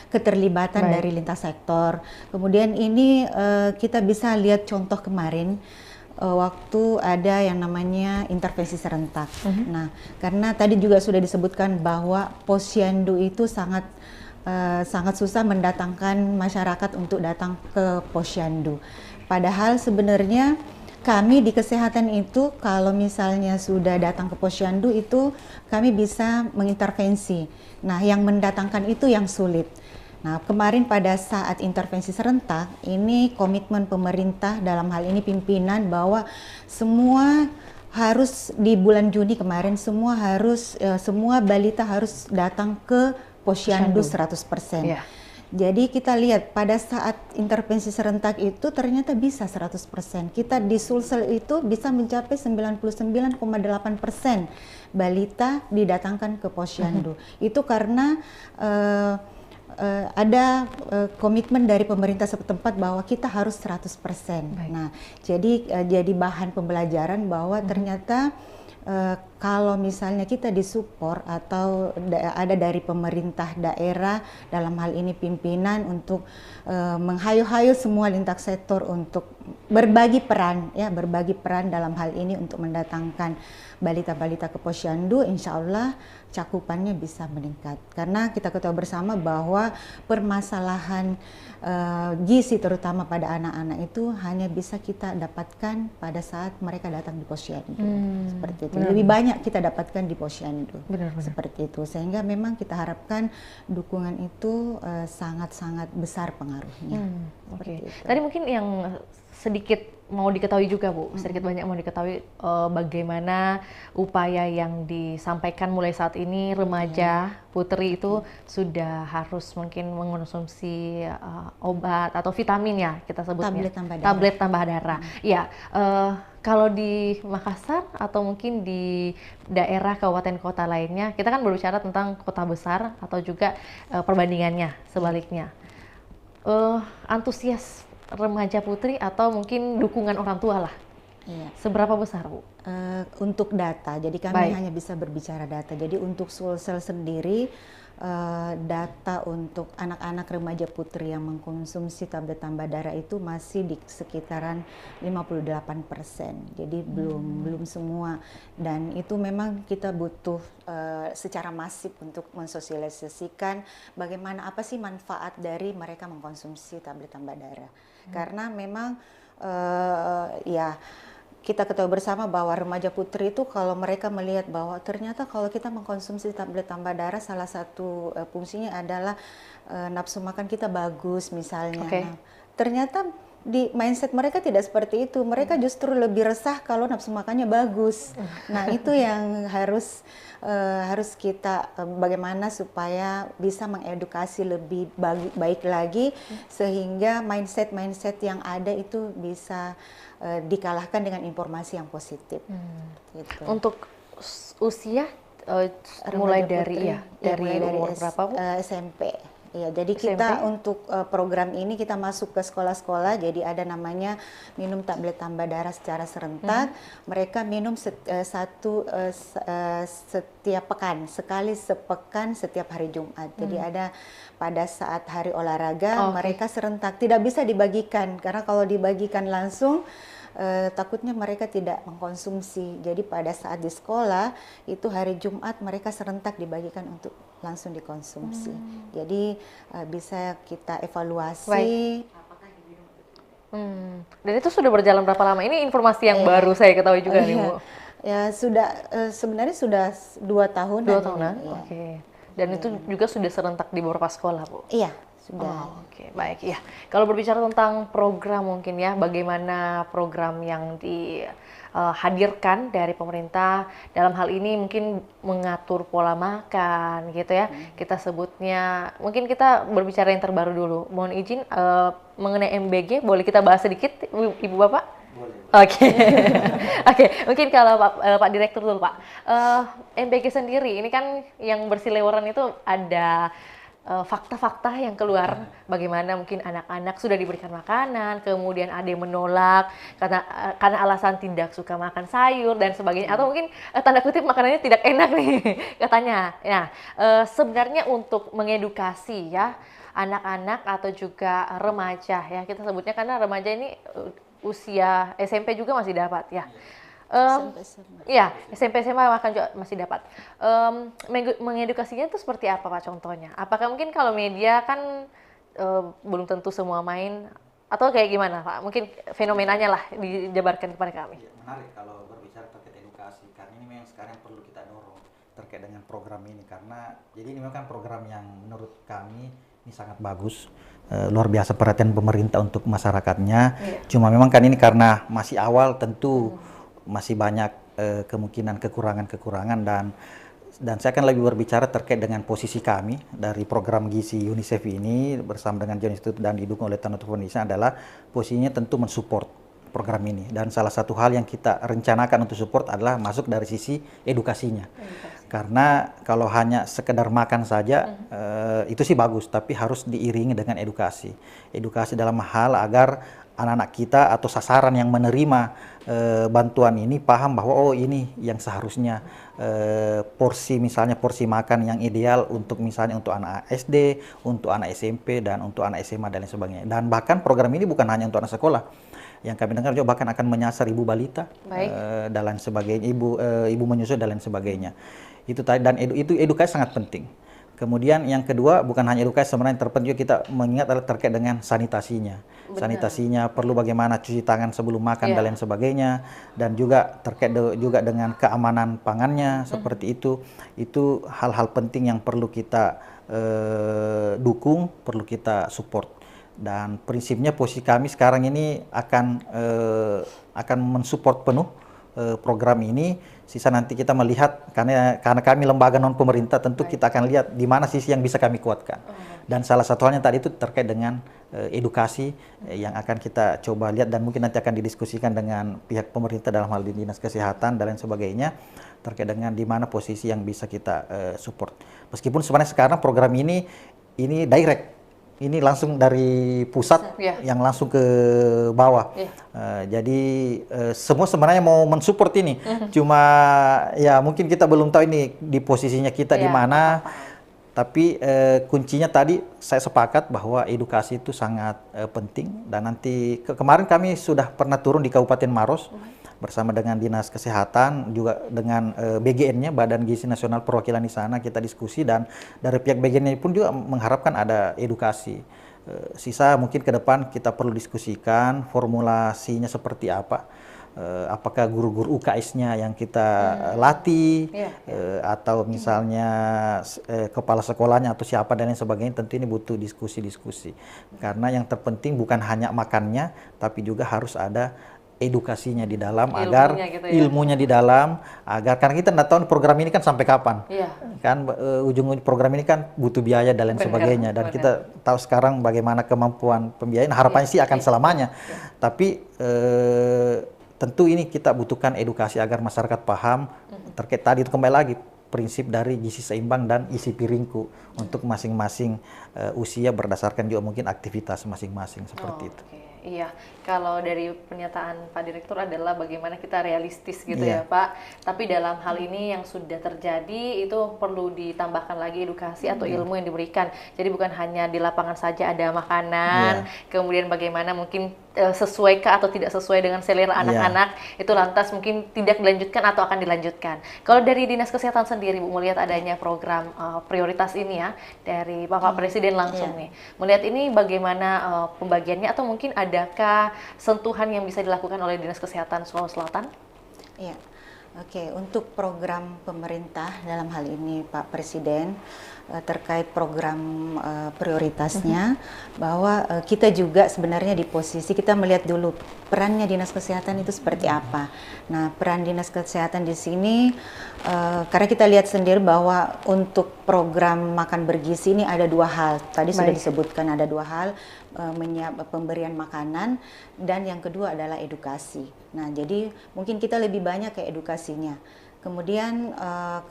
keterlibatan dari lintas sektor. Kemudian ini kita bisa lihat contoh kemarin waktu ada yang namanya intervensi serentak. Nah, karena tadi juga sudah disebutkan bahwa posyandu itu sangat susah mendatangkan masyarakat untuk datang ke posyandu. Padahal sebenarnya kami di kesehatan itu kalau misalnya sudah datang ke posyandu itu kami bisa mengintervensi. Nah, yang mendatangkan itu yang sulit. Nah, kemarin pada saat intervensi serentak, ini komitmen pemerintah dalam hal ini pimpinan bahwa semua harus di bulan Juni kemarin semua balita harus datang ke posyandu 100%. Yeah. Jadi kita lihat pada saat intervensi serentak itu ternyata bisa 100%. Kita di Sulsel itu bisa mencapai 99,8% balita didatangkan ke posyandu. Itu karena ada komitmen dari pemerintah setempat bahwa kita harus 100%. Nah, jadi bahan pembelajaran bahwa ternyata kalau misalnya kita disupport atau ada dari pemerintah daerah dalam hal ini pimpinan untuk menghayu-hayu semua lintas sektor untuk berbagi peran dalam hal ini untuk mendatangkan balita-balita ke posyandu, insya Allah cakupannya bisa meningkat. Karena kita ketahui bersama bahwa permasalahan gizi terutama pada anak-anak itu hanya bisa kita dapatkan pada saat mereka datang di posyandu. Seperti itu. Lebih banyak kita dapatkan di posyandu. Seperti itu. Sehingga memang kita harapkan dukungan itu sangat-sangat besar pengaruhnya. Oke. Tadi mungkin yang sedikit mau diketahui juga Bu, sedikit banyak mau diketahui bagaimana upaya yang disampaikan mulai saat ini remaja putri itu sudah harus mungkin mengonsumsi obat atau vitamin ya kita sebutnya tablet tambah darah. Ya, kalau di Makassar atau mungkin di daerah kabupaten kota lainnya, kita kan berbicara tentang kota besar atau juga perbandingannya sebaliknya. Antusias remaja putri atau mungkin dukungan orang tua lah. Iya. Seberapa besar Bu? Untuk data, jadi kami hanya bisa berbicara data. Jadi untuk Sulsel sendiri data untuk anak-anak remaja putri yang mengkonsumsi tablet tambah darah itu masih di sekitaran 58%. Jadi belum semua, dan itu memang kita butuh secara masif untuk mensosialisasikan bagaimana apa sih manfaat dari mereka mengkonsumsi tablet tambah darah. Karena memang ya kita ketahui bersama bahwa remaja putri itu kalau mereka melihat bahwa ternyata kalau kita mengkonsumsi tablet tambah darah salah satu fungsinya adalah nafsu makan kita bagus misalnya. Nah, ternyata di mindset mereka tidak seperti itu. Mereka justru lebih resah kalau nafsu makannya bagus. Nah, itu yang harus kita bagaimana supaya bisa mengedukasi lebih baik lagi sehingga mindset yang ada itu bisa dikalahkan dengan informasi yang positif. Gitu. Untuk usia mulai dari umur berapa Bu? SMP. Ya, jadi kita untuk program ini kita masuk ke sekolah-sekolah, jadi ada namanya minum tablet tambah darah secara serentak. Mereka minum setiap pekan, sekali sepekan setiap hari Jumat. Jadi ada pada saat hari olahraga mereka serentak, tidak bisa dibagikan karena kalau dibagikan langsung takutnya mereka tidak mengkonsumsi. Jadi pada saat di sekolah itu hari Jumat mereka serentak dibagikan untuk langsung dikonsumsi. Jadi bisa kita evaluasi. Dan itu sudah berjalan berapa lama? Ini informasi yang baru saya ketahui juga nih Bu. Ya sudah, sebenarnya sudah 2 tahun. 2 tahunan? Ya. Oke. Dan itu juga sudah serentak di beberapa sekolah Bu? Iya. Sudah. Oke, baik ya. Kalau berbicara tentang program mungkin ya, bagaimana program yang dihadirkan dari pemerintah dalam hal ini mungkin mengatur pola makan gitu ya. Kita sebutnya, mungkin kita berbicara yang terbaru dulu. Mohon izin mengenai MBG, boleh kita bahas sedikit Ibu Bapak? Boleh. Oke. Oke, mungkin kalau Pak Direktur dulu Pak. MBG sendiri ini kan yang berseliweran itu ada fakta-fakta yang keluar bagaimana mungkin anak-anak sudah diberikan makanan, kemudian ada yang menolak karena alasan tidak suka makan sayur dan sebagainya, atau mungkin tanda kutip makanannya tidak enak nih katanya. Nah, sebenarnya untuk mengedukasi ya anak-anak atau juga remaja ya kita sebutnya, karena remaja ini usia SMP juga masih dapat ya. SMP. Iya, SMP SMA makan juga masih dapat. Mengedukasinya itu seperti apa Pak contohnya? Apakah mungkin kalau media kan belum tentu semua main atau kayak gimana Pak? Mungkin fenomenanya lah dijabarkan kepada kami. Ya, menarik kalau berbicara terkait edukasi, karena ini memang sekarang perlu kita dorong terkait dengan program ini, karena jadi ini memang kan program yang menurut kami ini sangat bagus, luar biasa perhatian pemerintah untuk masyarakatnya. Cuma memang kan ini karena masih awal tentu masih banyak kemungkinan kekurangan-kekurangan, dan saya akan lebih berbicara terkait dengan posisi kami dari program gizi UNICEF ini bersama dengan John Institute dan didukung oleh Tanoto Foundation adalah posisinya tentu mensupport program ini, dan salah satu hal yang kita rencanakan untuk support adalah masuk dari sisi edukasinya. Karena kalau hanya sekedar makan saja itu sih bagus, tapi harus diiringi dengan edukasi dalam hal agar anak-anak kita atau sasaran yang menerima bantuan ini paham bahwa oh ini yang seharusnya porsi, misalnya porsi makan yang ideal untuk misalnya untuk anak SD, untuk anak SMP, dan untuk anak SMA dan lain sebagainya. Dan bahkan program ini bukan hanya untuk anak sekolah, yang kami dengar juga bahkan akan menyasar ibu balita dan lain sebagainya, ibu menyusui dan lain sebagainya. Itu tadi, dan itu edukasi sangat penting. Kemudian yang kedua, bukan hanya edukasi, sebenarnya yang terpenting juga kita mengingat adalah terkait dengan sanitasinya. Benar. Sanitasinya perlu bagaimana cuci tangan sebelum makan dan lain sebagainya, dan juga terkait juga dengan keamanan pangannya seperti itu. Itu hal-hal penting yang perlu kita dukung, perlu kita support. Dan prinsipnya posisi kami sekarang ini akan mensupport penuh program ini. Sisa nanti kita melihat, karena kami lembaga non pemerintah, tentu kita akan lihat di mana sisi yang bisa kami kuatkan. Dan salah satu halnya tadi itu terkait dengan edukasi yang akan kita coba lihat, dan mungkin nanti akan didiskusikan dengan pihak pemerintah dalam hal dinas kesehatan dan lain sebagainya terkait dengan di mana posisi yang bisa kita support. Meskipun sebenarnya sekarang program ini direct. Ini langsung dari pusat yang langsung ke bawah. Jadi semua sebenarnya mau mensupport ini. Cuma ya mungkin kita belum tahu ini di posisinya kita di mana. Tapi kuncinya tadi saya sepakat bahwa edukasi itu sangat penting. Dan nanti kemarin kami sudah pernah turun di Kabupaten Maros bersama dengan Dinas Kesehatan, juga dengan BGN-nya, Badan Gizi Nasional perwakilan di sana, kita diskusi, dan dari pihak BGN-nya pun juga mengharapkan ada edukasi. Sisa mungkin ke depan kita perlu diskusikan formulasinya seperti apa. Apakah guru-guru UKS-nya yang kita latih, atau misalnya kepala sekolahnya atau siapa dan lain sebagainya. Tentu ini butuh diskusi-diskusi. Karena yang terpenting bukan hanya makannya, tapi juga harus ada edukasinya di dalam, agar ilmunya di dalam, agar karena kita tidak tahu program ini kan sampai kapan, kan ujung program ini kan butuh biaya dan lain sebagainya, dan kita tahu sekarang bagaimana kemampuan pembiayaan, harapannya sih akan selamanya, tapi tentu ini kita butuhkan edukasi agar masyarakat paham terkait tadi itu, kembali lagi prinsip dari gizi seimbang dan isi piringku untuk masing-masing usia berdasarkan juga mungkin aktivitas masing-masing seperti itu. Iya, kalau dari pernyataan Pak Direktur adalah bagaimana kita realistis gitu ya Pak. Tapi dalam hal ini yang sudah terjadi itu perlu ditambahkan lagi edukasi atau ilmu yang diberikan. Jadi bukan hanya di lapangan saja ada makanan, kemudian bagaimana mungkin sesuaikah atau tidak sesuai dengan selera anak-anak, itu lantas mungkin tidak dilanjutkan atau akan dilanjutkan. Kalau dari Dinas Kesehatan sendiri, Bu, melihat adanya program prioritas ini ya dari Bapak Presiden langsung nih, melihat ini bagaimana pembagiannya, atau mungkin adakah sentuhan yang bisa dilakukan oleh Dinas Kesehatan Sulawesi Selatan? Iya, oke. Untuk program pemerintah dalam hal ini Pak Presiden terkait program prioritasnya, bahwa kita juga sebenarnya di posisi kita melihat dulu perannya Dinas Kesehatan itu seperti apa. Nah, peran Dinas Kesehatan di sini karena kita lihat sendiri bahwa untuk program makan bergizi ini ada dua hal. Tadi sudah disebutkan ada dua hal, pemberian makanan, dan yang kedua adalah edukasi. Nah, jadi mungkin kita lebih banyak ke edukasinya. Kemudian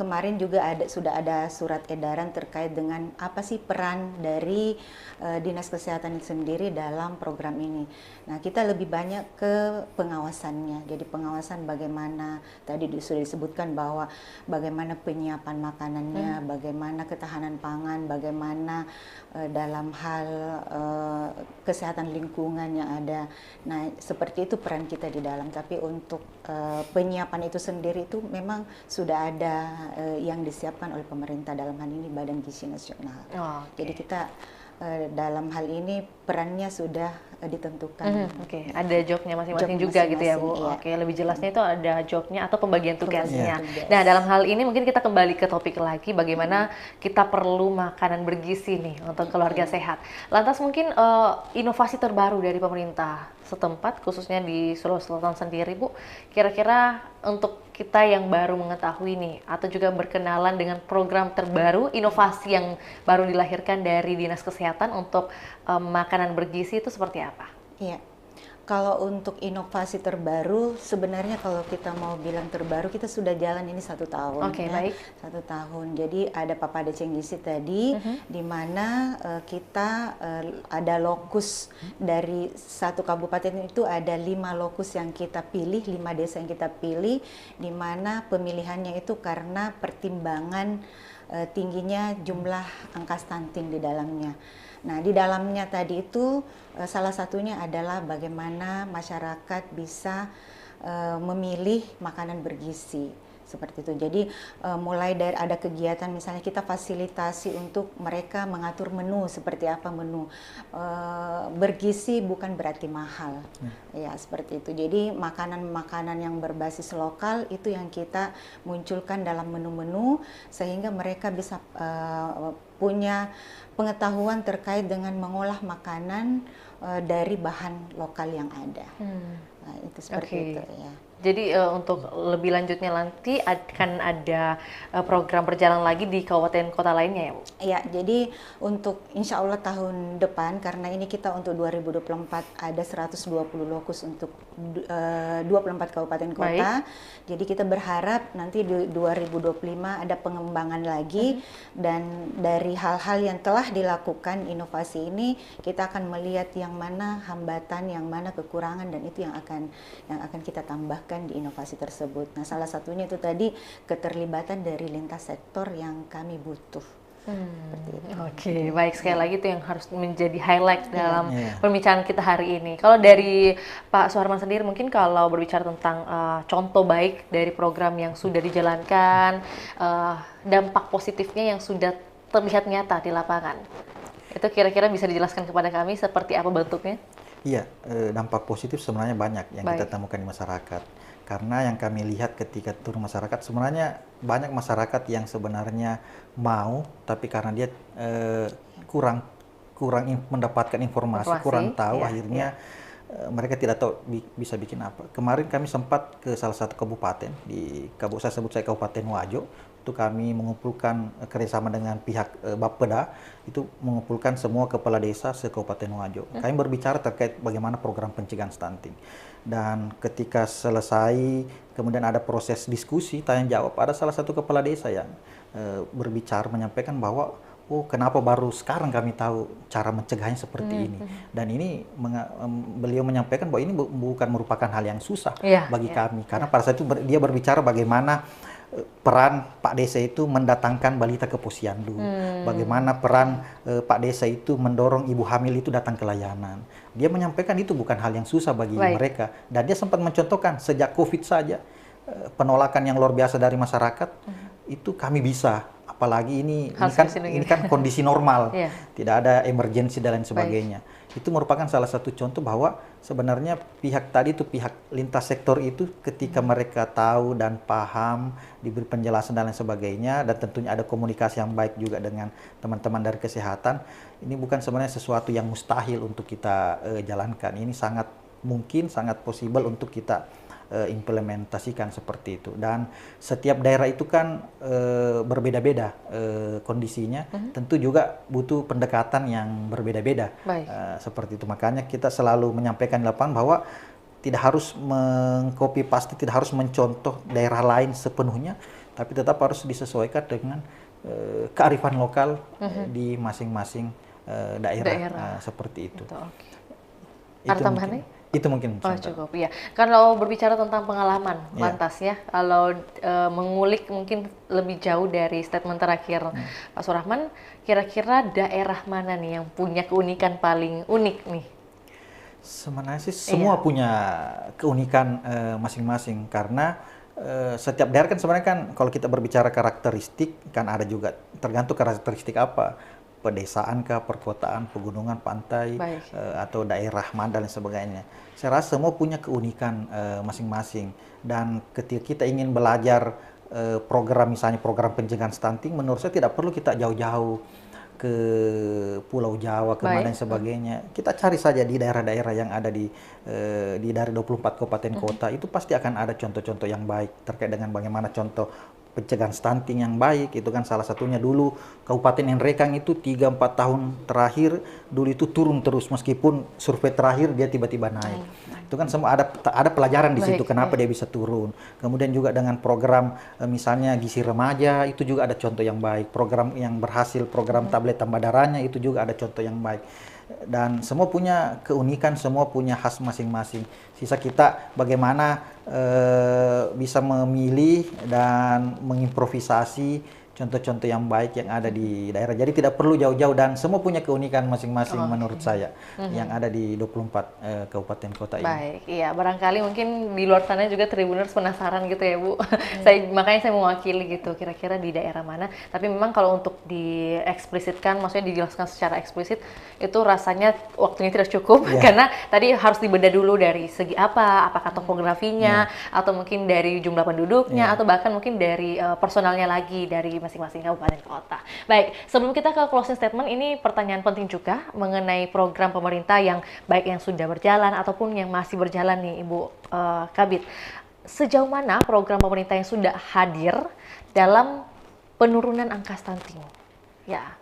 kemarin juga sudah ada surat edaran terkait dengan apa sih peran dari Dinas Kesehatan itu sendiri dalam program ini. Nah, kita lebih banyak ke pengawasannya. Jadi pengawasan bagaimana tadi sudah disebutkan bahwa bagaimana penyiapan makanannya, bagaimana ketahanan pangan, bagaimana dalam hal kesehatan lingkungan yang ada. Nah, seperti itu peran kita di dalam. Tapi untuk penyiapan itu sendiri itu memang sudah ada yang disiapkan oleh pemerintah, dalam hal ini Badan Gizi Nasional. Jadi kita dalam hal ini perannya sudah ditentukan. Ada jobnya masing-masing juga gitu ya Bu. Iya. Lebih jelasnya itu ada jobnya atau pembagian tugasnya. Nah, dalam hal ini mungkin kita kembali ke topik lagi, bagaimana kita perlu makanan bergizi nih untuk keluarga sehat. Lantas mungkin inovasi terbaru dari pemerintah setempat, khususnya di Sulawesi Selatan sendiri Bu, kira-kira untuk kita yang baru mengetahui nih, atau juga berkenalan dengan program terbaru, inovasi yang baru dilahirkan dari Dinas Kesehatan untuk makanan bergizi itu seperti apa? Iya. Kalau untuk inovasi terbaru, sebenarnya kalau kita mau bilang terbaru, kita sudah jalan ini 1 tahun. Baik. 1 tahun. Jadi ada Papada Cengizi tadi, di mana kita ada lokus dari 1 kabupaten itu ada 5 lokus yang kita pilih, 5 desa yang kita pilih, di mana pemilihannya itu karena pertimbangan tingginya jumlah angka stunting di dalamnya. Nah, di dalamnya tadi itu salah satunya adalah bagaimana masyarakat bisa memilih makanan bergizi. Seperti itu. Jadi mulai dari ada kegiatan, misalnya kita fasilitasi untuk mereka mengatur menu, seperti apa menu. Bergizi bukan berarti mahal. Ya, seperti itu. Jadi makanan-makanan yang berbasis lokal itu yang kita munculkan dalam menu-menu, sehingga mereka bisa punya pengetahuan terkait dengan mengolah makanan dari bahan lokal yang ada. Nah, itu seperti itu ya. Jadi untuk lebih lanjutnya nanti akan ada program berjalan lagi di kabupaten kota lainnya ya Bu? Iya, jadi untuk insya Allah tahun depan, karena ini kita untuk 2024 ada 120 lokus untuk 24 kabupaten kota. Jadi kita berharap nanti di 2025 ada pengembangan lagi, dan dari hal-hal yang telah dilakukan inovasi ini kita akan melihat yang mana hambatan, yang mana kekurangan, dan itu yang akan kita tambahkan di inovasi tersebut. Nah, salah satunya itu tadi keterlibatan dari lintas sektor yang kami butuh. Baik, sekali lagi itu yang harus menjadi highlight dalam pembicaraan kita hari ini. Kalau dari Pak Suharman sendiri, mungkin kalau berbicara tentang contoh baik dari program yang sudah dijalankan, dampak positifnya yang sudah terlihat nyata di lapangan, itu kira-kira bisa dijelaskan kepada kami seperti apa bentuknya? Iya, dampak positif sebenarnya banyak yang kita temukan di masyarakat. Karena yang kami lihat ketika turun masyarakat, sebenarnya banyak masyarakat yang sebenarnya mau, tapi karena dia kurang mendapatkan informasi, kurang tahu, akhirnya mereka tidak tahu bisa bikin apa. Kemarin kami sempat ke salah satu kabupaten, saya sebut Kabupaten Wajo. Itu kami mengumpulkan kerjasama dengan pihak Bapeda, itu mengumpulkan semua kepala desa se-Kabupaten Wajo. Kami berbicara terkait bagaimana program pencegahan stunting. Dan ketika selesai, kemudian ada proses diskusi, tanya jawab, ada salah satu kepala desa yang berbicara, menyampaikan bahwa kenapa baru sekarang kami tahu cara mencegahnya seperti ini. Dan ini beliau menyampaikan bahwa ini bukan merupakan hal yang susah bagi kami. Karena pada saat itu dia berbicara bagaimana peran Pak Desa itu mendatangkan balita ke posyandu, bagaimana peran Pak Desa itu mendorong ibu hamil itu datang ke layanan. Dia menyampaikan itu bukan hal yang susah bagi mereka, dan dia sempat mencontohkan sejak COVID saja penolakan yang luar biasa dari masyarakat itu kami bisa, apalagi ini kan kondisi normal, tidak ada emergensi dan lain sebagainya. Itu merupakan salah satu contoh bahwa sebenarnya pihak lintas sektor itu ketika mereka tahu dan paham, diberi penjelasan dan lain sebagainya, dan tentunya ada komunikasi yang baik juga dengan teman-teman dari kesehatan, ini bukan sebenarnya sesuatu yang mustahil untuk kita jalankan. Ini sangat mungkin, sangat possible untuk kita implementasikan seperti itu. Dan setiap daerah itu kan berbeda-beda kondisinya, tentu juga butuh pendekatan yang berbeda-beda. Seperti itu, makanya kita selalu menyampaikan di lapangan bahwa tidak harus mengcopy paste, tidak harus mencontoh daerah lain sepenuhnya, tapi tetap harus disesuaikan dengan kearifan lokal di masing-masing daerah, seperti itu. Ada tambahannya? Itu mungkin. Oh cukup, ya. Kalau berbicara tentang pengalaman, lantas ya, kalau mengulik mungkin lebih jauh dari statement terakhir Pak Surahman, kira-kira daerah mana nih yang punya keunikan paling unik nih? Sebenarnya sih semua punya keunikan masing-masing, karena setiap daerah kan sebenarnya kan kalau kita berbicara karakteristik kan ada juga tergantung karakteristik apa, pedesaan kah, perkotaan, pegunungan, pantai, atau daerah mana dan sebagainya. Saya rasa semua punya keunikan masing-masing, dan ketika kita ingin belajar program, misalnya program pencegahan stunting, menurut saya tidak perlu kita jauh-jauh ke Pulau Jawa, ke mana dan sebagainya. Kita cari saja di daerah-daerah yang ada di dari 24 kabupaten kota, itu pasti akan ada contoh-contoh yang baik terkait dengan bagaimana contoh pencegahan stunting yang baik. Itu kan salah satunya dulu Kabupaten Nrekang itu 3-4 tahun terakhir dulu itu turun terus, meskipun survei terakhir dia tiba-tiba naik. Itu kan semua ada pelajaran di situ kenapa dia bisa turun. Kemudian juga dengan program misalnya gizi remaja itu juga ada contoh yang baik. Program yang berhasil, program tablet tambah darahnya itu juga ada contoh yang baik. Dan semua punya keunikan, semua punya khas masing-masing. Sisa kita bagaimana bisa memilih dan mengimprovisasi contoh-contoh yang baik yang ada di daerah. Jadi tidak perlu jauh-jauh, dan semua punya keunikan masing-masing menurut saya yang ada di 24 kabupaten kota ini. Baik, iya, barangkali mungkin di luar sana juga Tribuners penasaran gitu ya Bu. Makanya saya mewakili gitu, kira-kira di daerah mana. Tapi memang kalau untuk dieksplisitkan, maksudnya dijelaskan secara eksplisit, itu rasanya waktunya tidak cukup, karena tadi harus dibedah dulu dari segi apakah topografinya, atau mungkin dari jumlah penduduknya, atau bahkan mungkin dari personalnya lagi, dari masing-masing kabupaten kota. Baik, sebelum kita ke closing statement, ini pertanyaan penting juga mengenai program pemerintah yang baik yang sudah berjalan ataupun yang masih berjalan nih Ibu Kabid. Sejauh mana program pemerintah yang sudah hadir dalam penurunan angka stunting? Ya.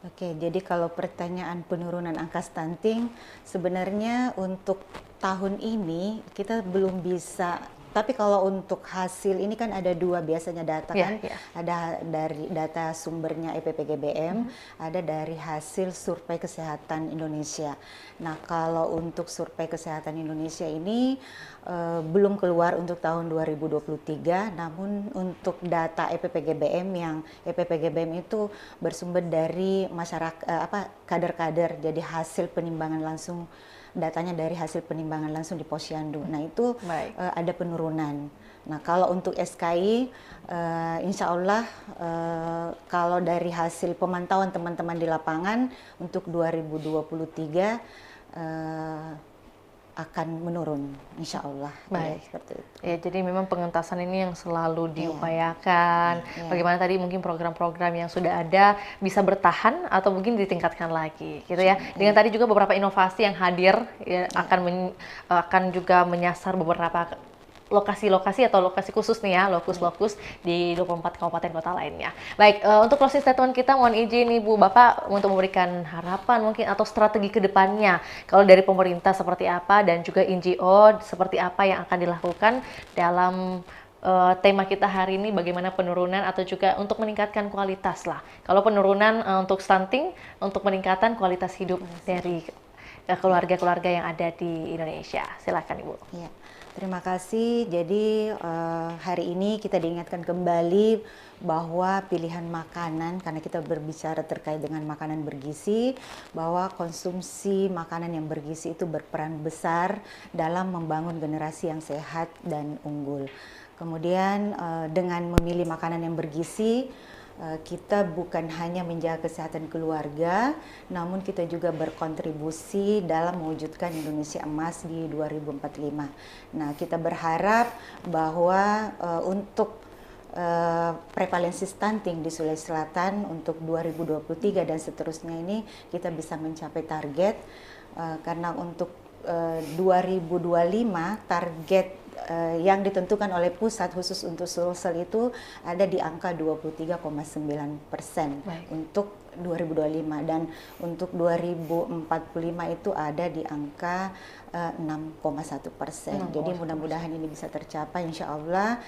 Oke, jadi kalau pertanyaan penurunan angka stunting, sebenarnya untuk tahun ini kita belum bisa. Tapi kalau untuk hasil ini kan ada dua biasanya data kan, ada dari data sumbernya EPPGBM, ada dari hasil survei kesehatan Indonesia. Nah kalau untuk survei kesehatan Indonesia ini belum keluar untuk tahun 2023, namun untuk data EPPGBM yang EPPGBM itu bersumber dari masyarakat kader-kader, jadi hasil penimbangan langsung. Datanya dari hasil penimbangan langsung di Posyandu. Nah itu ada penurunan. Nah kalau untuk SKI, insya Allah kalau dari hasil pemantauan teman-teman di lapangan untuk 2023 akan menurun, insya Allah. Baik, seperti itu. Ya, jadi memang pengentasan ini yang selalu diupayakan. Bagaimana tadi mungkin program-program yang sudah ada bisa bertahan atau mungkin ditingkatkan lagi, gitu ya. Dengan tadi juga beberapa inovasi yang hadir ya, akan juga menyasar beberapa lokasi-lokasi atau lokasi khusus nih ya, lokus-lokus di 24 kabupaten kota lainnya. Baik, untuk closing statement kita mohon izin Ibu Bapak untuk memberikan harapan mungkin atau strategi ke depannya. Kalau dari pemerintah seperti apa dan juga NGO seperti apa yang akan dilakukan dalam tema kita hari ini, bagaimana penurunan atau juga untuk meningkatkan kualitas lah. Kalau penurunan untuk stunting, untuk peningkatan kualitas hidup dari keluarga-keluarga yang ada di Indonesia. Silakan Ibu. Ya. Terima kasih. Jadi hari ini kita diingatkan kembali bahwa pilihan makanan, karena kita berbicara terkait dengan makanan bergizi, bahwa konsumsi makanan yang bergizi itu berperan besar dalam membangun generasi yang sehat dan unggul. Kemudian dengan memilih makanan yang bergizi, kita bukan hanya menjaga kesehatan keluarga, namun kita juga berkontribusi dalam mewujudkan Indonesia Emas di 2045. Nah, kita berharap bahwa untuk prevalensi stunting di Sulawesi Selatan untuk 2023 dan seterusnya ini kita bisa mencapai target, karena untuk 2025 target yang ditentukan oleh pusat khusus untuk Sulsel itu ada di angka 23,9% untuk 2025, dan untuk 2045 itu ada di angka 6,1%. Jadi mudah-mudahan ini bisa tercapai, insya Allah.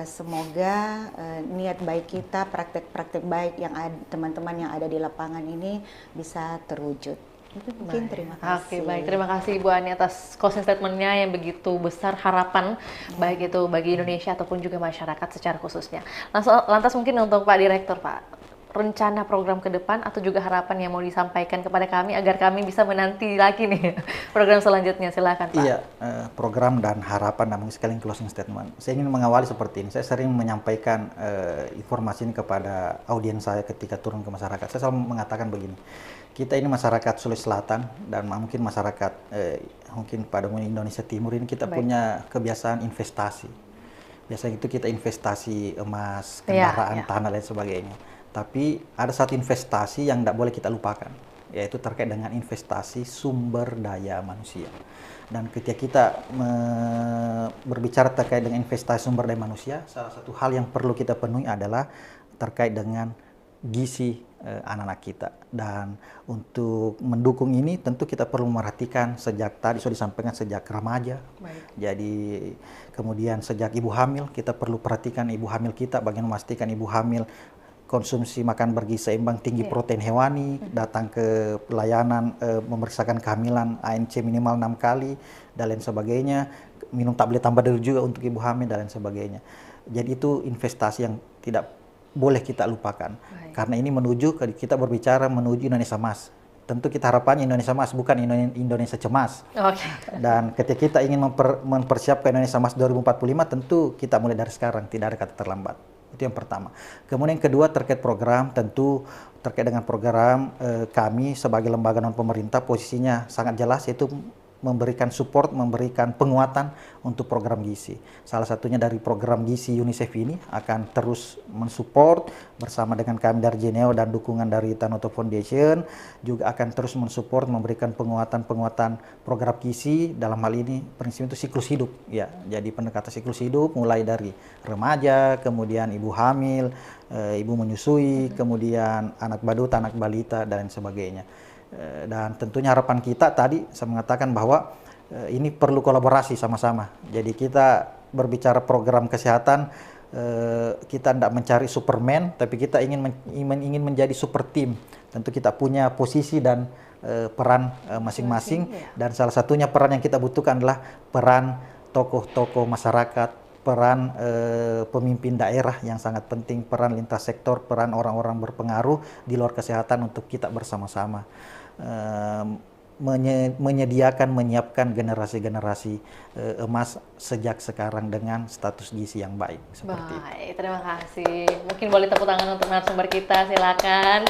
Semoga niat baik kita, praktek-praktek baik yang teman-teman yang ada di lapangan ini bisa terwujud. Itu mungkin, terima kasih. Oke, baik. Terima kasih Ibu Ani atas closing statement-nya yang begitu besar harapan, baik itu bagi Indonesia ataupun juga masyarakat secara khususnya. Lantas mungkin untuk Pak Direktur, Pak, rencana program ke depan atau juga harapan yang mau disampaikan kepada kami agar kami bisa menanti lagi nih program selanjutnya. Silakan Pak. Iya, program dan harapan, namun sekalian closing statement. Saya ingin mengawali seperti ini. Saya sering menyampaikan informasi ini kepada audiens saya ketika turun ke masyarakat. Saya selalu mengatakan begini, kita ini masyarakat Sulawesi Selatan dan mungkin masyarakat mungkin pada Indonesia Timur ini kita punya kebiasaan investasi. Biasanya itu kita investasi emas, kendaraan, tanah dan sebagainya. Tapi ada satu investasi yang tidak boleh kita lupakan, yaitu terkait dengan investasi sumber daya manusia. Dan ketika kita berbicara terkait dengan investasi sumber daya manusia, salah satu hal yang perlu kita penuhi adalah terkait dengan gizi anak-anak kita. Dan untuk mendukung ini tentu kita perlu memperhatikan sejak tadi sudah disampaikan sejak remaja. Jadi kemudian sejak ibu hamil kita perlu perhatikan ibu hamil kita, bagaimana memastikan ibu hamil konsumsi makan bergizi seimbang, tinggi protein hewani, datang ke pelayanan memeriksakan kehamilan ANC minimal 6 kali dan lain sebagainya, minum tablet tambah dulu juga untuk ibu hamil dan lain sebagainya. Jadi itu investasi yang tidak boleh kita lupakan. Karena ini menuju kita berbicara menuju Indonesia Emas. Tentu kita harapannya Indonesia Emas, bukan Indonesia cemas. Dan ketika kita ingin mempersiapkan Indonesia Emas 2045, tentu kita mulai dari sekarang, tidak ada kata terlambat. Itu yang pertama. Kemudian yang kedua terkait program, tentu terkait dengan program kami sebagai lembaga non pemerintah posisinya sangat jelas, yaitu memberikan support, memberikan penguatan untuk program gizi. Salah satunya dari program gizi UNICEF ini akan terus mensupport bersama dengan kami dari Geneo dan dukungan dari Tanoto Foundation, juga akan terus mensupport, memberikan penguatan program gizi. Dalam hal ini prinsip itu siklus hidup, ya. Jadi pendekatan siklus hidup mulai dari remaja, kemudian ibu hamil, ibu menyusui, kemudian anak badut, anak balita dan sebagainya. Dan tentunya harapan kita tadi saya mengatakan bahwa ini perlu kolaborasi sama-sama. Jadi kita berbicara program kesehatan, kita tidak mencari Superman, tapi kita ingin menjadi super team. Tentu kita punya posisi dan peran masing-masing, dan salah satunya peran yang kita butuhkan adalah peran tokoh-tokoh masyarakat, peran pemimpin daerah yang sangat penting, peran lintas sektor, peran orang-orang berpengaruh di luar kesehatan untuk kita bersama-sama menyiapkan generasi-generasi emas sejak sekarang dengan status gizi yang baik. Seperti itu. Terima kasih. Mungkin boleh tepuk tangan untuk narasumber kita, silakan.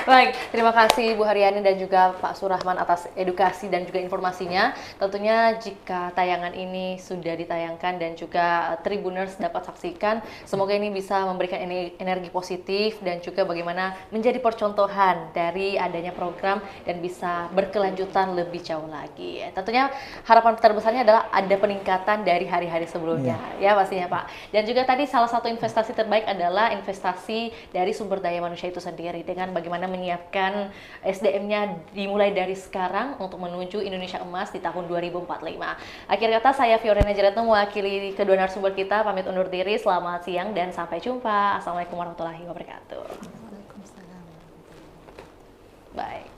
Baik, terima kasih Bu Haryani dan juga Pak Surahman atas edukasi dan juga informasinya. Tentunya jika tayangan ini sudah ditayangkan dan juga Tribuners dapat saksikan, semoga ini bisa memberikan energi positif dan juga bagaimana menjadi percontohan dari adanya program dan bisa berkelanjutan lebih jauh lagi. Tentunya harapan terbesarnya adalah ada peningkatan dari hari-hari sebelumnya, ya pastinya Pak. Dan juga tadi salah satu investasi terbaik adalah investasi dari sumber daya manusia itu sendiri, dengan bagaimana menyiapkan SDM-nya dimulai dari sekarang untuk menuju Indonesia Emas di tahun 2045. Akhir kata, saya Fiorina Jeretno mewakili kedua narasumber kita pamit undur diri. Selamat siang dan sampai jumpa. Assalamualaikum warahmatullahi wabarakatuh. Waalaikumsalam. Baik.